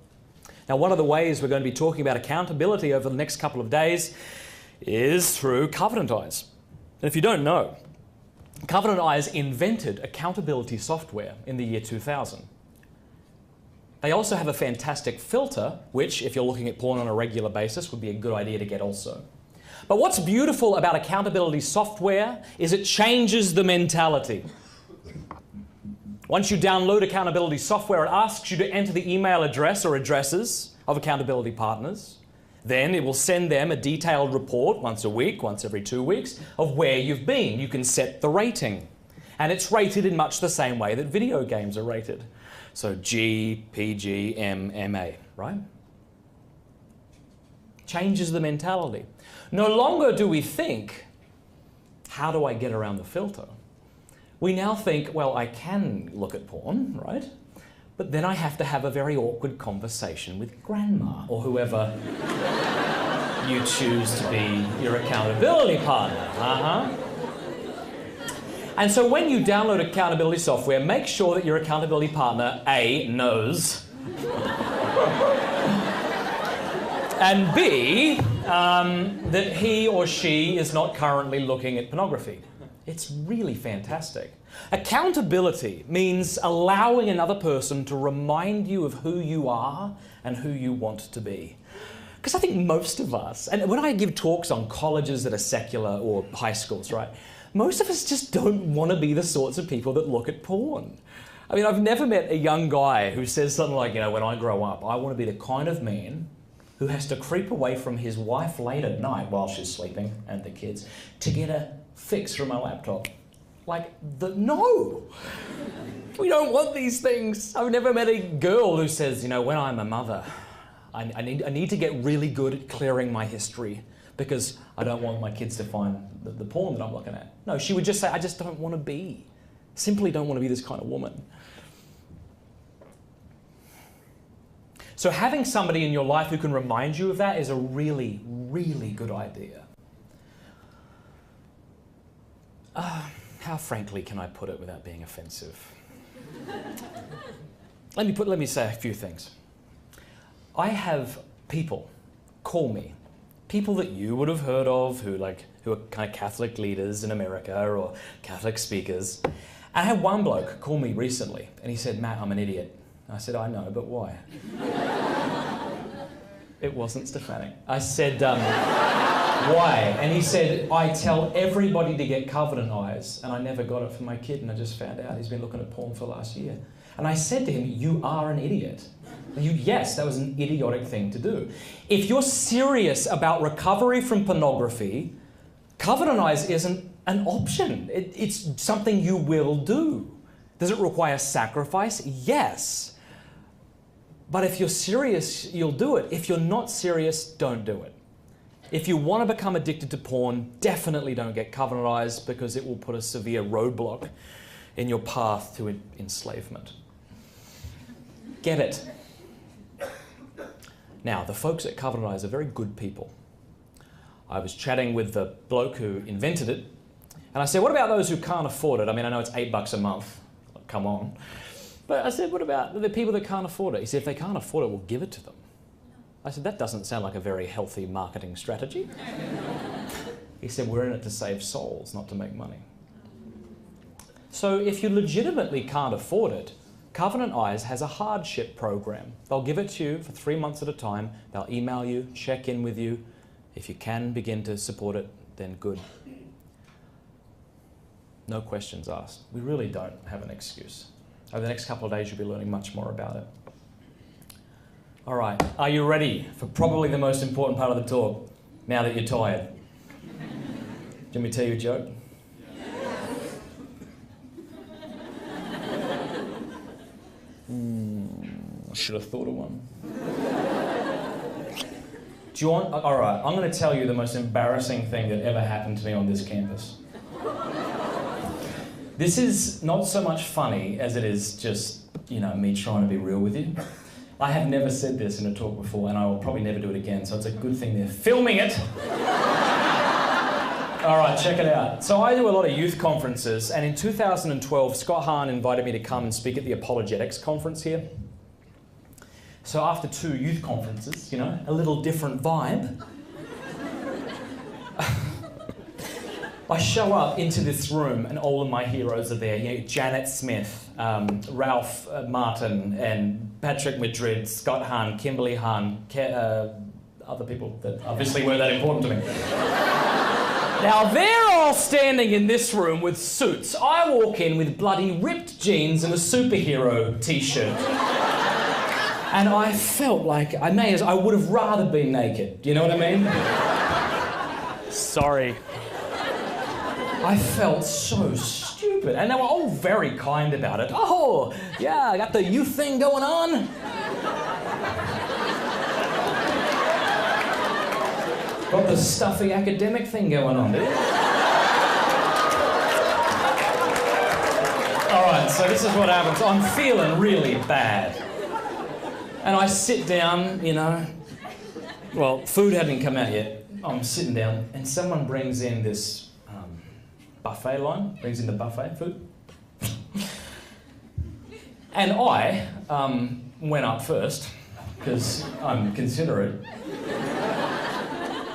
Now, one of the ways we're going to be talking about accountability over the next couple of days is through Covenant Eyes. And if you don't know, Covenant Eyes invented accountability software in the year 2000. They also have a fantastic filter, which, if you're looking at porn on a regular basis, would be a good idea to get also. But what's beautiful about accountability software is it changes the mentality. Once you download accountability software, it asks you to enter the email address or addresses of accountability partners. Then it will send them a detailed report once a week, once every 2 weeks, of where you've been. You can set the rating. And it's rated in much the same way that video games are rated. So G, PG, M, MA, right? Changes the mentality. No longer do we think, how do I get around the filter? We now think, well, I can look at porn, right? But then I have to have a very awkward conversation with grandma or whoever you choose to be your accountability partner. And so when you download accountability software, make sure that your accountability partner, A, knows, and B, that he or she is not currently looking at pornography. It's really fantastic. Accountability means allowing another person to remind you of who you are and who you want to be. Because I think most of us, and when I give talks on colleges that are secular or high schools, right, most of us just don't want to be the sorts of people that look at porn. I mean, I've never met a young guy who says something like, when I grow up, I want to be the kind of man who has to creep away from his wife late at night while she's sleeping and the kids to get a fix from my laptop. No! We don't want these things. I've never met a girl who says, when I'm a mother, I need to get really good at clearing my history because I don't want my kids to find the porn that I'm looking at. No, she would just say, I just don't want to be. Simply don't want to be this kind of woman. So having somebody in your life who can remind you of that is a really, really good idea. How frankly can I put it without being offensive? Let me say a few things. I have people call me, people that you would have heard of who are kind of Catholic leaders in America or Catholic speakers. And I had one bloke call me recently and he said, Matt, I'm an idiot. And I said, I know, but why? It wasn't Stefanic. I said, why? And he said, I tell everybody to get covenant eyes, and I never got it for my kid, and I just found out he's been looking at porn for the last year. And I said to him, you are an idiot. Yes, that was an idiotic thing to do. If you're serious about recovery from pornography, covenant eyes isn't an option. It's something you will do. Does it require sacrifice? Yes. But if you're serious, you'll do it. If you're not serious, don't do it. If you want to become addicted to porn, definitely don't get covenant eyes because it will put a severe roadblock in your path to enslavement. Get it. Now, the folks at Covenant Eyes are very good people. I was chatting with the bloke who invented it, and I said, what about those who can't afford it? I mean, I know it's $8 a month. Come on. But I said, what about the people that can't afford it? He said, if they can't afford it, we'll give it to them. I said, that doesn't sound like a very healthy marketing strategy. He said, we're in it to save souls, not to make money. So if you legitimately can't afford it, Covenant Eyes has a hardship program. They'll give it to you for 3 months at a time. They'll email you, check in with you. If you can begin to support it, then good. No questions asked. We really don't have an excuse. Over the next couple of days, you'll be learning much more about it. All right, are you ready for probably the most important part of the talk, now that you're tired? Do you want me to tell you a joke? I should have thought of one. Do you want... All right, I'm going to tell you the most embarrassing thing that ever happened to me on this campus. This is not so much funny as it is just, me trying to be real with you. I have never said this in a talk before, and I will probably never do it again, so it's a good thing they're filming it. All right, check it out. So I do a lot of youth conferences, and in 2012, Scott Hahn invited me to come and speak at the Apologetics conference here. So after 2 youth conferences, a little different vibe. I show up into this room and all of my heroes are there. You know, Janet Smith, Ralph Martin, and Patrick Madrid, Scott Hahn, Kimberly Hahn, other people that obviously weren't that important to me. Now, they're all standing in this room with suits. I walk in with bloody ripped jeans and a superhero t-shirt. And I felt like I would have rather been naked. You know what I mean? Sorry. I felt so stupid. And they were all very kind about it. Oh, yeah, I got the youth thing going on. Got the stuffy academic thing going on, dude. All right, so this is what happens. I'm feeling really bad. And I sit down, you know. Well, food hadn't come out yet. I'm sitting down, and someone brings in this buffet line, brings in the buffet food. And I went up first, because I'm considerate.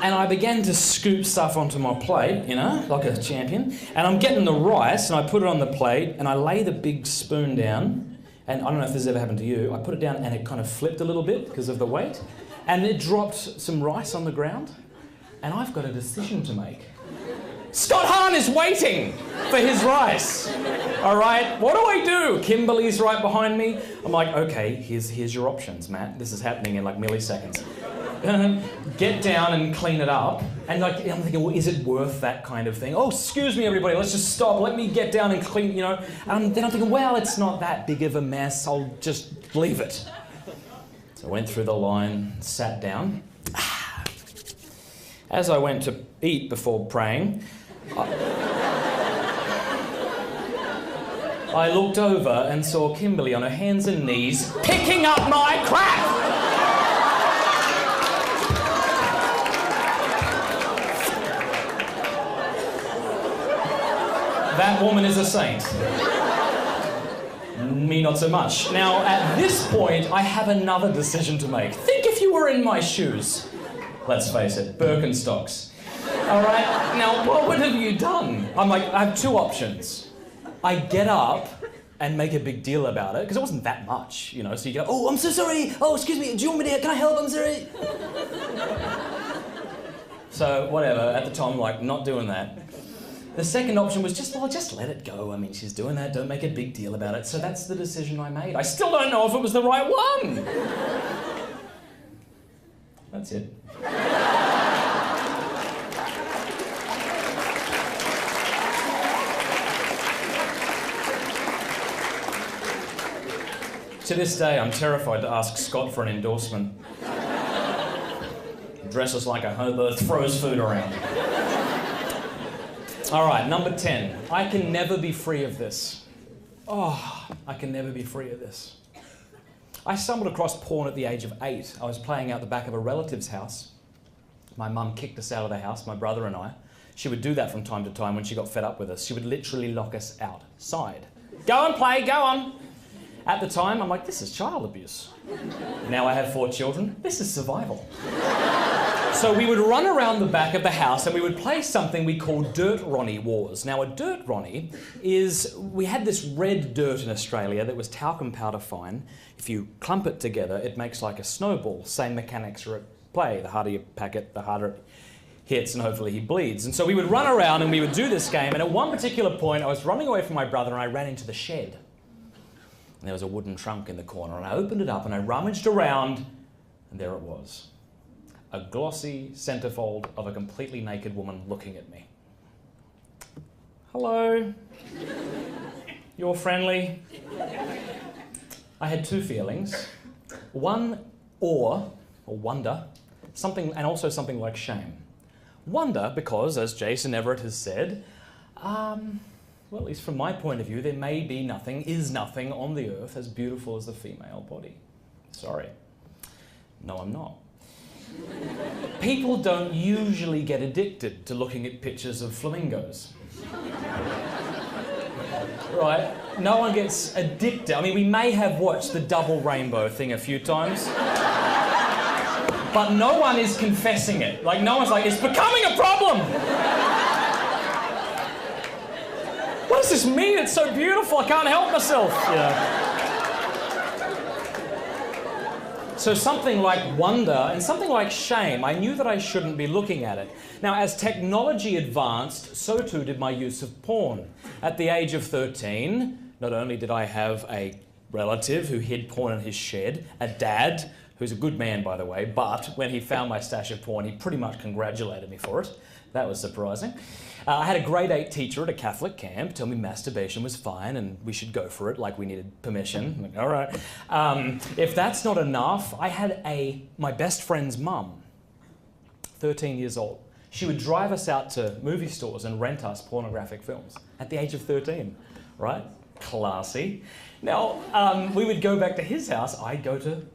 And I began to scoop stuff onto my plate, you know, like a champion. And I'm getting the rice, and I put it on the plate, and I lay the big spoon down. And I don't know if this has ever happened to you. I put it down, and it kind of flipped a little bit because of the weight. And it dropped some rice on the ground. And I've got a decision to make. Scott Hahn is waiting for his rice. All right, what do I do? Kimberly's right behind me. I'm like, okay, here's your options, Matt. This is happening in like milliseconds. Get down and clean it up. And like, I'm thinking, well, is it worth that kind of thing? Oh, excuse me, everybody, let's just stop. Let me get down and clean, you know. And then I'm thinking, well, it's not that big of a mess. I'll just leave it. So I went through the line, sat down. As I went to eat before praying, I looked over and saw Kimberly on her hands and knees picking up my crap. That woman is a saint. Me not so much. Now, at this point, I have another decision to make. Think if you were in my shoes. Let's face it, Birkenstocks. All right, now what have you done? I'm like, I have two options. I get up and make a big deal about it, because it wasn't that much, you know, so you go, oh, I'm so sorry, oh, excuse me, do you want me to, can I help, I'm sorry. So, whatever, at the time, like, not doing that. The second option was just let it go. I mean, she's doing that, don't make a big deal about it. So that's the decision I made. I still don't know if it was the right one. That's it. To this day, I'm terrified to ask Scott for an endorsement. Dresses like a hobo, throws food around. All right, number 10. I can never be free of this. Oh, I can never be free of this. I stumbled across porn at the age of 8. I was playing out the back of a relative's house. My mum kicked us out of the house, my brother and I. She would do that from time to time when she got fed up with us. She would literally lock us outside. Go and play, go on. At the time, I'm like, this is child abuse. Now I have 4 children. This is survival. So we would run around the back of the house and we would play something we called Dirt Ronnie Wars. Now a Dirt Ronnie is, we had this red dirt in Australia that was talcum powder fine. If you clump it together, it makes like a snowball. Same mechanics are at play. The harder you pack it, the harder it hits, and hopefully he bleeds. And so we would run around and we would do this game, and at one particular point I was running away from my brother and I ran into the shed. And there was a wooden trunk in the corner, and I opened it up and I rummaged around, and there it was. A glossy centerfold of a completely naked woman looking at me. Hello. You're friendly. I had 2 feelings. One, awe, or wonder, something, and also something like shame. Wonder because, as Jason Everett has said, well, at least from my point of view, there may be nothing, is nothing on the earth as beautiful as the female body. Sorry. No, I'm not. People don't usually get addicted to looking at pictures of flamingos. Right? No one gets addicted. I mean, we may have watched the double rainbow thing a few times, but no one is confessing it. Like, no one's like, it's becoming a problem! what does this mean? It's so beautiful, I can't help myself. So something like wonder and something like shame, I knew that I shouldn't be looking at it. Now, as technology advanced, so too did my use of porn. At the age of 13, not only did I have a relative who hid porn in his shed, a dad, who's a good man, by the way, but when he found my stash of porn, he pretty much congratulated me for it. That was surprising. I had a grade 8 teacher at a Catholic camp tell me masturbation was fine and we should go for it, like we needed permission. I'm like, all right. If that's not enough, I had my best friend's mum, 13 years old. She would drive us out to movie stores and rent us pornographic films at the age of 13, right? Classy. Now, we would go back to his house. I'd go to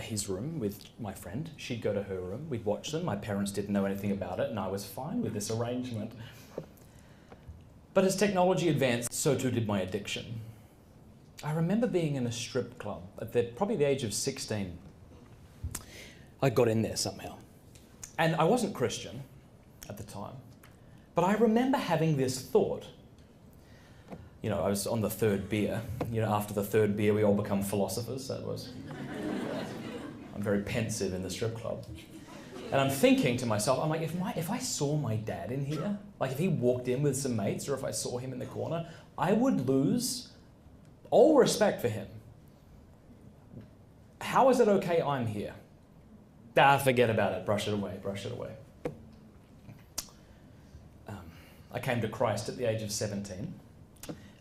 his room with my friend. She'd go to her room. We'd watch them. My parents didn't know anything about it, and I was fine with this arrangement. But as technology advanced, so too did my addiction. I remember being in a strip club at probably the age of 16. I got in there somehow. And I wasn't Christian at the time. But I remember having this thought. You know, I was on the third beer. You know, after the third beer, we all become philosophers. That was... I'm very pensive in the strip club. And I'm thinking to myself, I'm like, if I saw my dad in here, like if he walked in with some mates, or if I saw him in the corner, I would lose all respect for him. How is it okay I'm here? Forget about it. Brush it away. Brush it away. I came to Christ at the age of 17.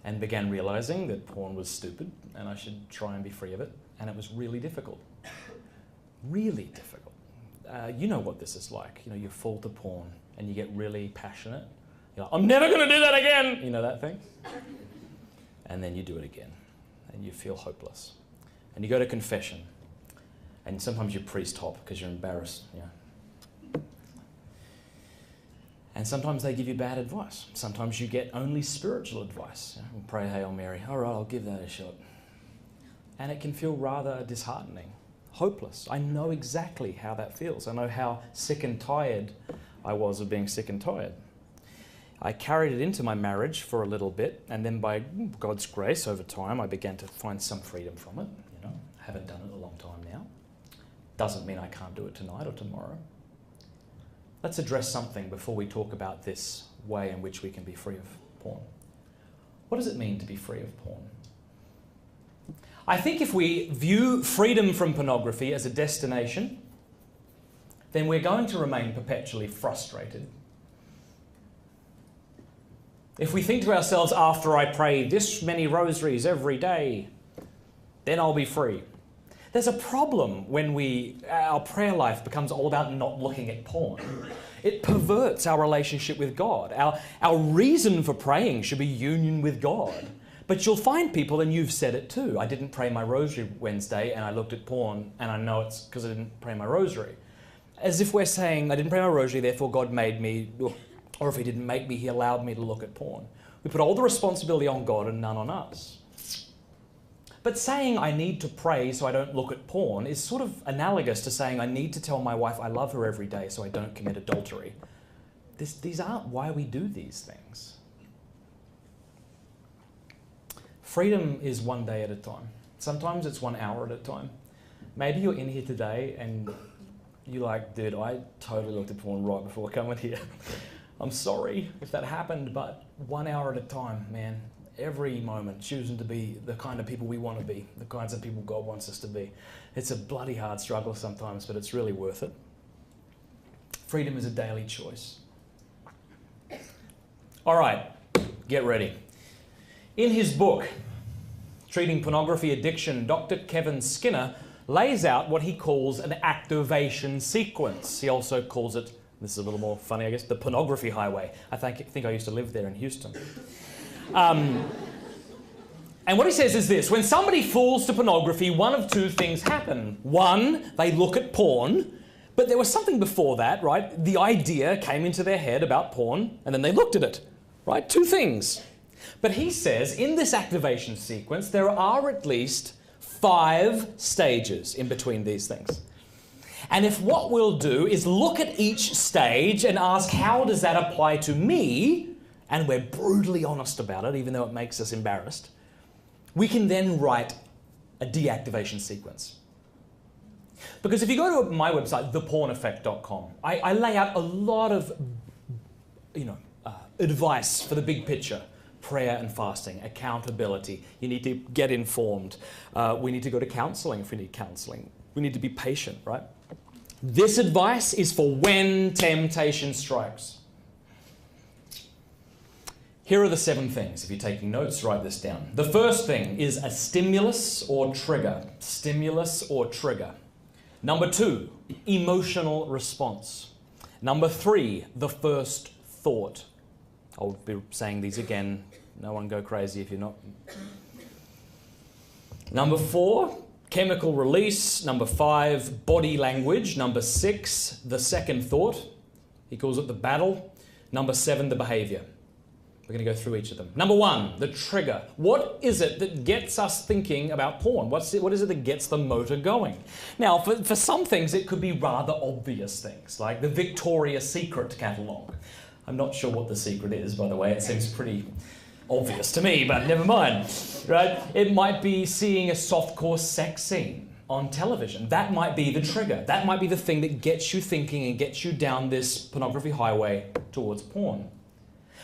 And began realizing that porn was stupid and I should try and be free of it. And it was really difficult. Really difficult. You know what this is like. You know, you fall to porn and you get really passionate. You're like, I'm never going to do that again. You know that thing? And then you do it again and you feel hopeless. And you go to confession. And sometimes you priest hop because you're embarrassed. You know. And sometimes they give you bad advice. Sometimes you get only spiritual advice. You know, pray Hail Mary. All right, I'll give that a shot. And it can feel rather disheartening, hopeless. I know exactly how that feels. I know how sick and tired I was of being sick and tired. I carried it into my marriage for a little bit, and then by God's grace over time, I began to find some freedom from it. You know, I haven't done it a long time now. Doesn't mean I can't do it tonight or tomorrow. Let's address something before we talk about this way in which we can be free of porn. What does it mean to be free of porn? I think if we view freedom from pornography as a destination, then we're going to remain perpetually frustrated. If we think to ourselves, after I pray this many rosaries every day, then I'll be free. There's a problem when our prayer life becomes all about not looking at porn. It perverts our relationship with God. Our reason for praying should be union with God. But you'll find people, and you've said it too, I didn't pray my rosary Wednesday and I looked at porn and I know it's because I didn't pray my rosary. As if we're saying, I didn't pray my rosary, therefore God made me, or if he didn't make me, he allowed me to look at porn. We put all the responsibility on God and none on us. But saying I need to pray so I don't look at porn is sort of analogous to saying I need to tell my wife I love her every day so I don't commit adultery. These aren't why we do these things. Freedom is one day at a time. Sometimes it's 1 hour at a time. Maybe you're in here today and you're like, dude, I totally looked at porn right before coming here. I'm sorry if that happened, but 1 hour at a time, man. Every moment, choosing to be the kind of people we want to be, the kinds of people God wants us to be. It's a bloody hard struggle sometimes, but it's really worth it. Freedom is a daily choice. All right, get ready. In his book, Treating Pornography Addiction, Dr. Kevin Skinner lays out what he calls an activation sequence. He also calls it, this is a little more funny, I guess, the pornography highway. I think I used to live there in Houston. And what he says is this: when somebody falls to pornography, one of two things happen. One, they look at porn, but there was something before that, right? The idea came into their head about porn, and then they looked at it, right? Two things. But he says in this activation sequence, there are at least 5 stages in between these things. And if what we'll do is look at each stage and ask, how does that apply to me? and we're brutally honest about it, even though it makes us embarrassed, we can then write a deactivation sequence. Because if you go to my website, theporneffect.com, I lay out a lot of advice for the big picture. Prayer and fasting, accountability. You need to get informed. We need to go to counseling if we need counseling. We need to be patient, right? This advice is for when temptation strikes. Here are the 7 things. If you're taking notes, write this down. The first thing is a stimulus or trigger. Stimulus or trigger. Number 2, emotional response. Number 3, the first thought. I'll be saying these again. No one go crazy if you're not. Number 4, chemical release. Number 5, body language. Number 6, the second thought. He calls it the battle. Number 7, the behavior. We're going to go through each of them. Number 1, the trigger. What is it that gets us thinking about porn? What is it that gets the motor going? Now, for some things, it could be rather obvious things, like the Victoria's Secret catalogue. I'm not sure what the secret is, by the way. It seems pretty obvious to me, but never mind. Right? It might be seeing a softcore sex scene on television. That might be the trigger. That might be the thing that gets you thinking and gets you down this pornography highway towards porn.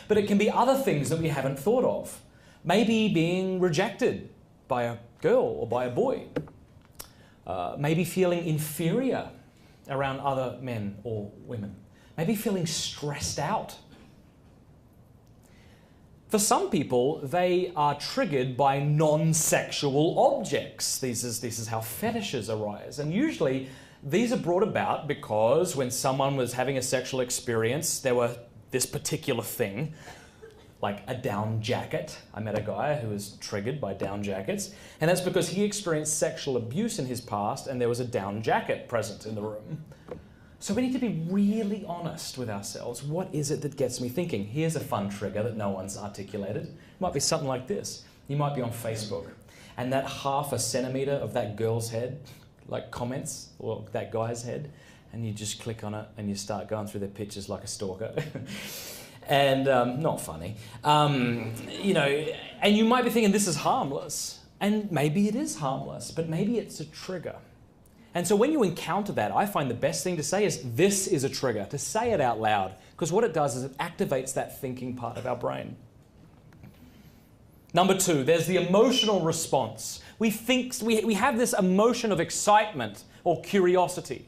But it can be other things that we haven't thought of. Maybe being rejected by a girl or by a boy. Maybe feeling inferior around other men or women. Maybe feeling stressed out. For some people, they are triggered by non-sexual objects. This is how fetishes arise. And usually, these are brought about because when someone was having a sexual experience, there were this particular thing, like a down jacket. I met a guy who was triggered by down jackets, and that's because he experienced sexual abuse in his past and there was a down jacket present in the room. So we need to be really honest with ourselves. What is it that gets me thinking? Here's a fun trigger that no one's articulated. It might be something like this. You might be on Facebook, and that half a centimetre of that girl's head, like comments, or that guy's head, and you just click on it and you start going through their pictures like a stalker. And not funny. And you might be thinking this is harmless. And maybe it is harmless, but maybe it's a trigger. And so when you encounter that, I find the best thing to say is, this is a trigger, to say it out loud. Because what it does is it activates that thinking part of our brain. Number 2, there's the emotional response. We have this emotion of excitement or curiosity.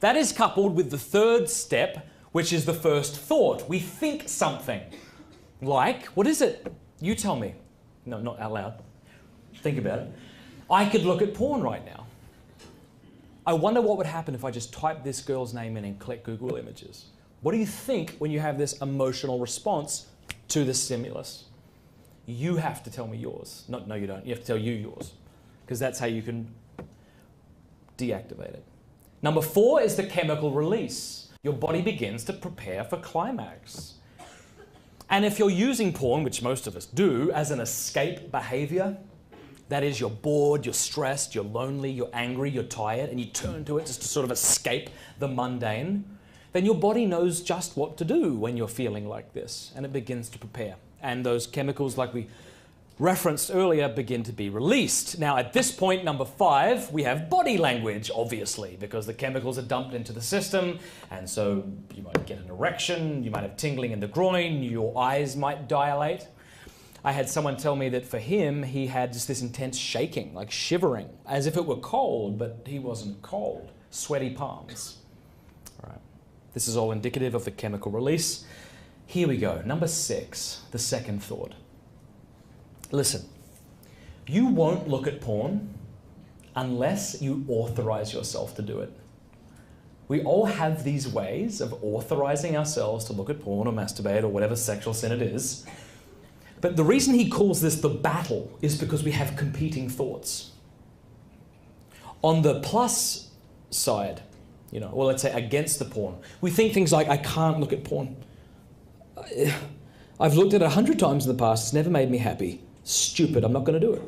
That is coupled with the 3rd step, which is the first thought. We think something. Like, what is it? You tell me. No, not out loud. Think about it. I could look at porn right now. I wonder what would happen if I just typed this girl's name in and click Google Images. What do you think when you have this emotional response to the stimulus? You have to tell me yours. No, you don't. You have to tell you yours. Because that's how you can deactivate it. Number 4 is the chemical release. Your body begins to prepare for climax. And if you're using porn, which most of us do, as an escape behavior, that is, you're bored, you're stressed, you're lonely, you're angry, you're tired, and you turn to it just to sort of escape the mundane, then your body knows just what to do when you're feeling like this, and it begins to prepare. And those chemicals, like we referenced earlier, begin to be released. Now, at this point, number 5, we have body language, obviously, because the chemicals are dumped into the system, and so you might get an erection, you might have tingling in the groin, your eyes might dilate. I had someone tell me that for him, he had just this intense shaking, like shivering, as if it were cold, but he wasn't cold. Sweaty palms. All right. This is all indicative of the chemical release. Here we go. Number 6, the second thought. Listen, you won't look at porn unless you authorize yourself to do it. We all have these ways of authorizing ourselves to look at porn or masturbate or whatever sexual sin it is. But the reason he calls this the battle is because we have competing thoughts. On the plus side, or let's say against the porn, we think things like, I can't look at porn. I've looked at it 100 times in the past, it's never made me happy. Stupid, I'm not going to do it.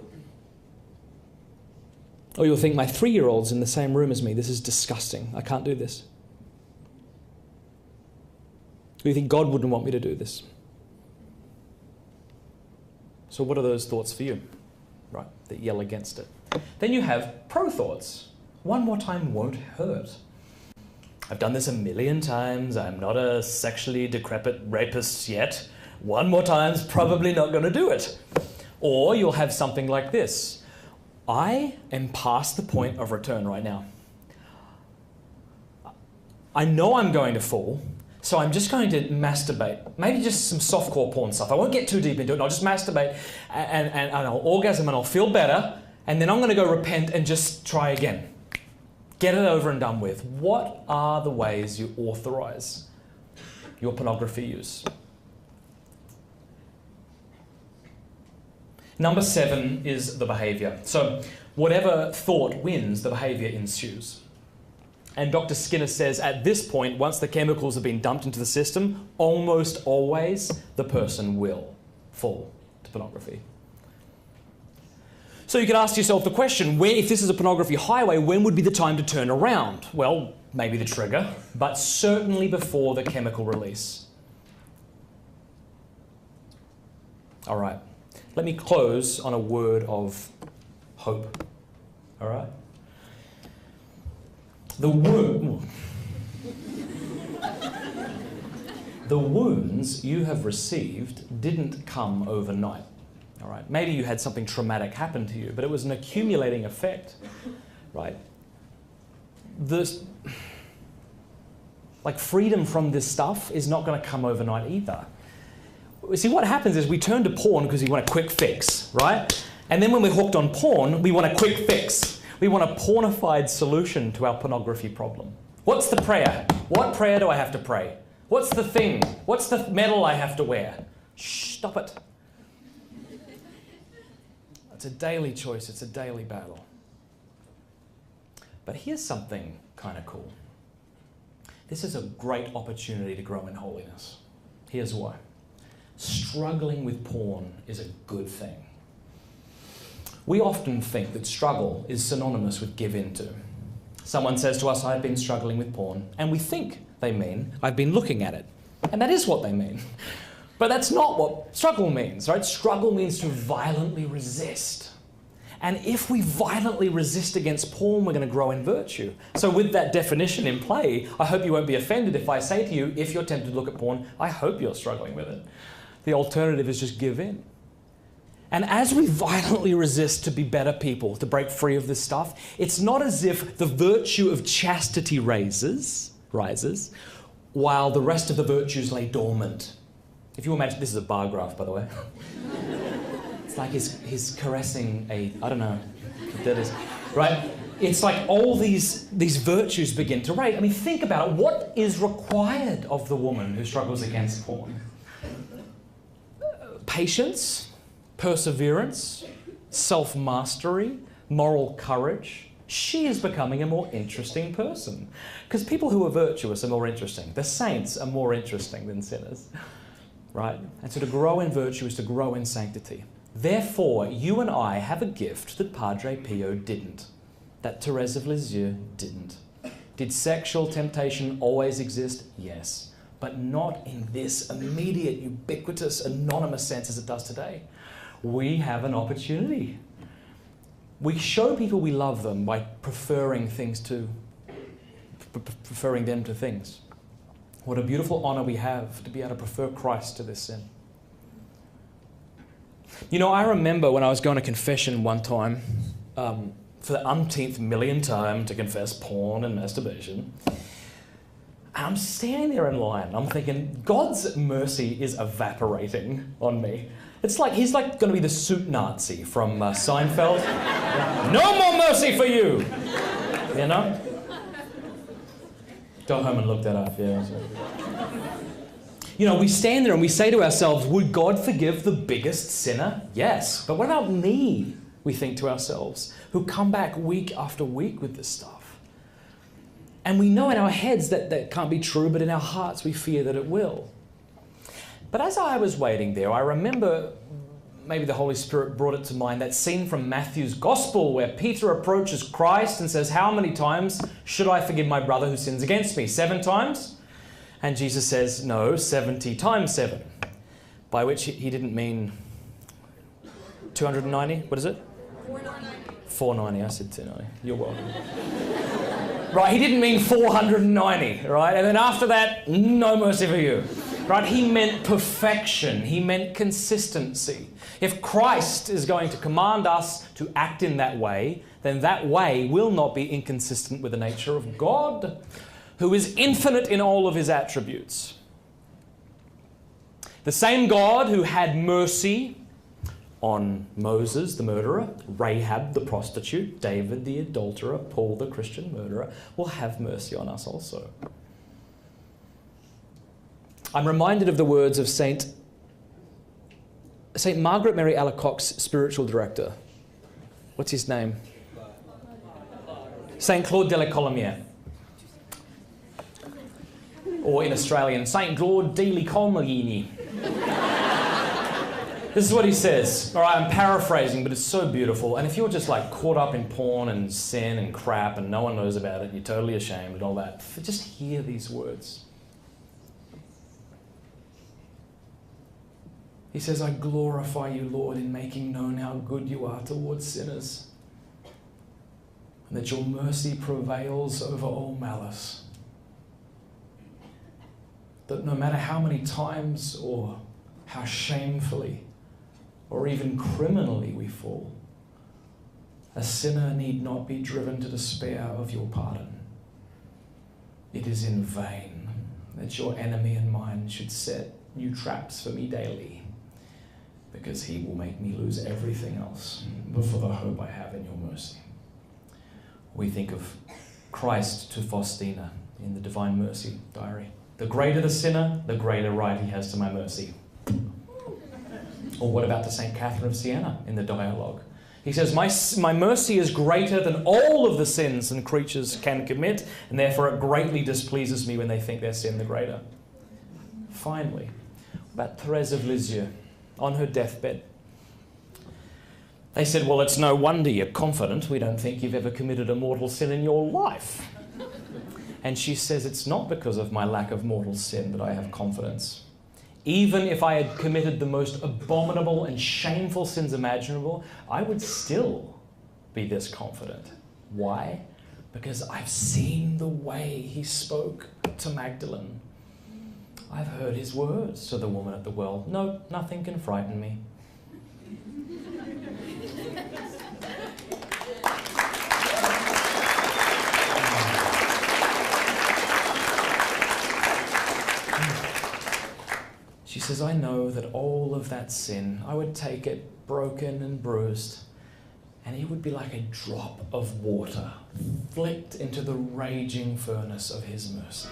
Or you'll think, my 3-year-old's in the same room as me, this is disgusting, I can't do this. Or you think, God wouldn't want me to do this. So what are those thoughts for you? Right, that yell against it. Then you have pro-thoughts. One more time won't hurt. I've done this a million times. I'm not a sexually decrepit rapist yet. One more time's probably not going to do it. Or you'll have something like this. I am past the point of return right now. I know I'm going to fall, so I'm just going to masturbate. Maybe just some softcore porn stuff. I won't get too deep into it. I'll just masturbate and I'll orgasm and I'll feel better. And then I'm going to go repent and just try again. Get it over and done with. What are the ways you authorize your pornography use? Number 7 is the behavior. So whatever thought wins, the behavior ensues. And Dr. Skinner says at this point, once the chemicals have been dumped into the system, almost always the person will fall to pornography. So you can ask yourself the question, if this is a pornography highway, when would be the time to turn around? Well, maybe the trigger, but certainly before the chemical release. All right, let me close on a word of hope. All right? The wounds you have received didn't come overnight. All right, maybe you had something traumatic happen to you, but it was an accumulating effect, right? Freedom from this stuff is not going to come overnight either. See, what happens is we turn to porn because we want a quick fix, right? And then when we're hooked on porn, we want a quick fix. We want a pornified solution to our pornography problem. What's the prayer? What prayer do I have to pray? What's the thing? What's the medal I have to wear? Shh, stop it. It's a daily choice, it's a daily battle. But here's something kind of cool. This is a great opportunity to grow in holiness. Here's why. Struggling with porn is a good thing. We often think that struggle is synonymous with give in to. Someone says to us, I've been struggling with porn, and we think they mean, I've been looking at it. And that is what they mean. But that's not what struggle means, right? Struggle means to violently resist. And if we violently resist against porn, we're going to grow in virtue. So with that definition in play, I hope you won't be offended if I say to you, if you're tempted to look at porn, I hope you're struggling with it. The alternative is just give in. And as we violently resist to be better people, to break free of this stuff, it's not as if the virtue of chastity rises, while the rest of the virtues lay dormant. If you imagine, this is a bar graph, by the way. It's like he's caressing I don't know, that is, right? It's like all these virtues begin to rate. I mean, think about it. What is required of the woman who struggles against porn? Patience, perseverance, self-mastery, moral courage. She is becoming a more interesting person. Because people who are virtuous are more interesting. The saints are more interesting than sinners. Right? And so to grow in virtue is to grow in sanctity. Therefore, you and I have a gift that Padre Pio didn't, that Thérèse of Lisieux didn't. Did sexual temptation always exist? Yes. But not in this immediate, ubiquitous, anonymous sense as it does today. We have an opportunity. We show people we love them by preferring them to things. What a beautiful honor we have to be able to prefer Christ to this sin. You know, I remember when I was going to confession one time, for the umpteenth million time to confess porn and masturbation. And I'm standing there in line, I'm thinking, God's mercy is evaporating on me. It's like he's like going to be the suit Nazi from Seinfeld. No more mercy for you! You know? Go home and look that up, yeah. You know, we stand there and we say to ourselves, would God forgive the biggest sinner? Yes. But what about me, we think to ourselves, who come back week after week with this stuff? And we know in our heads that that can't be true, but in our hearts we fear that it will. But as I was waiting there, I remember, maybe the Holy Spirit brought it to mind, that scene from Matthew's Gospel where Peter approaches Christ and says, how many times should I forgive my brother who sins against me? 7 times? And Jesus says, no, 70 times 7. By which he didn't mean 290? What is it? 490. 490. I said 290. You're welcome. Right, he didn't mean 490, right? And then after that, no mercy for you. Right, he meant perfection. He meant consistency. If Christ is going to command us to act in that way, then that way will not be inconsistent with the nature of God, who is infinite in all of his attributes. The same God who had mercy on Moses, the murderer, Rahab, the prostitute, David, the adulterer, Paul, the Christian murderer, will have mercy on us also. I'm reminded of the words of Saint Margaret Mary Alacoque's spiritual director. What's his name? Saint Claude de la Colomière. Or in Australian, Saint Claude de la Colomière. This is what he says. All right, I'm paraphrasing, but it's so beautiful. And if you're just like caught up in porn and sin and crap and no one knows about it, you're totally ashamed and all that, just hear these words. He says, I glorify you, Lord, in making known how good you are towards sinners, and that your mercy prevails over all malice. That no matter how many times or how shamefully or even criminally we fall, a sinner need not be driven to despair of your pardon. It is in vain that your enemy and mine should set new traps for me daily, because he will make me lose everything else before the hope I have in your mercy. We think of Christ to Faustina in the Divine Mercy Diary. The greater the sinner, the greater right he has to my mercy. Or what about to St. Catherine of Siena in the Dialogue? He says, my mercy is greater than all of the sins that creatures can commit, and therefore it greatly displeases me when they think their sin the greater. Finally, about Therese of Lisieux, on her deathbed. They said, well, it's no wonder you're confident. We don't think you've ever committed a mortal sin in your life. And she says, it's not because of my lack of mortal sin that I have confidence. Even if I had committed the most abominable and shameful sins imaginable, I would still be this confident. Why? Because I've seen the way he spoke to Magdalene. I've heard his words to the woman at the well. No, nothing can frighten me. She says, I know that all of that sin, I would take it broken and bruised, and it would be like a drop of water flicked into the raging furnace of his mercy.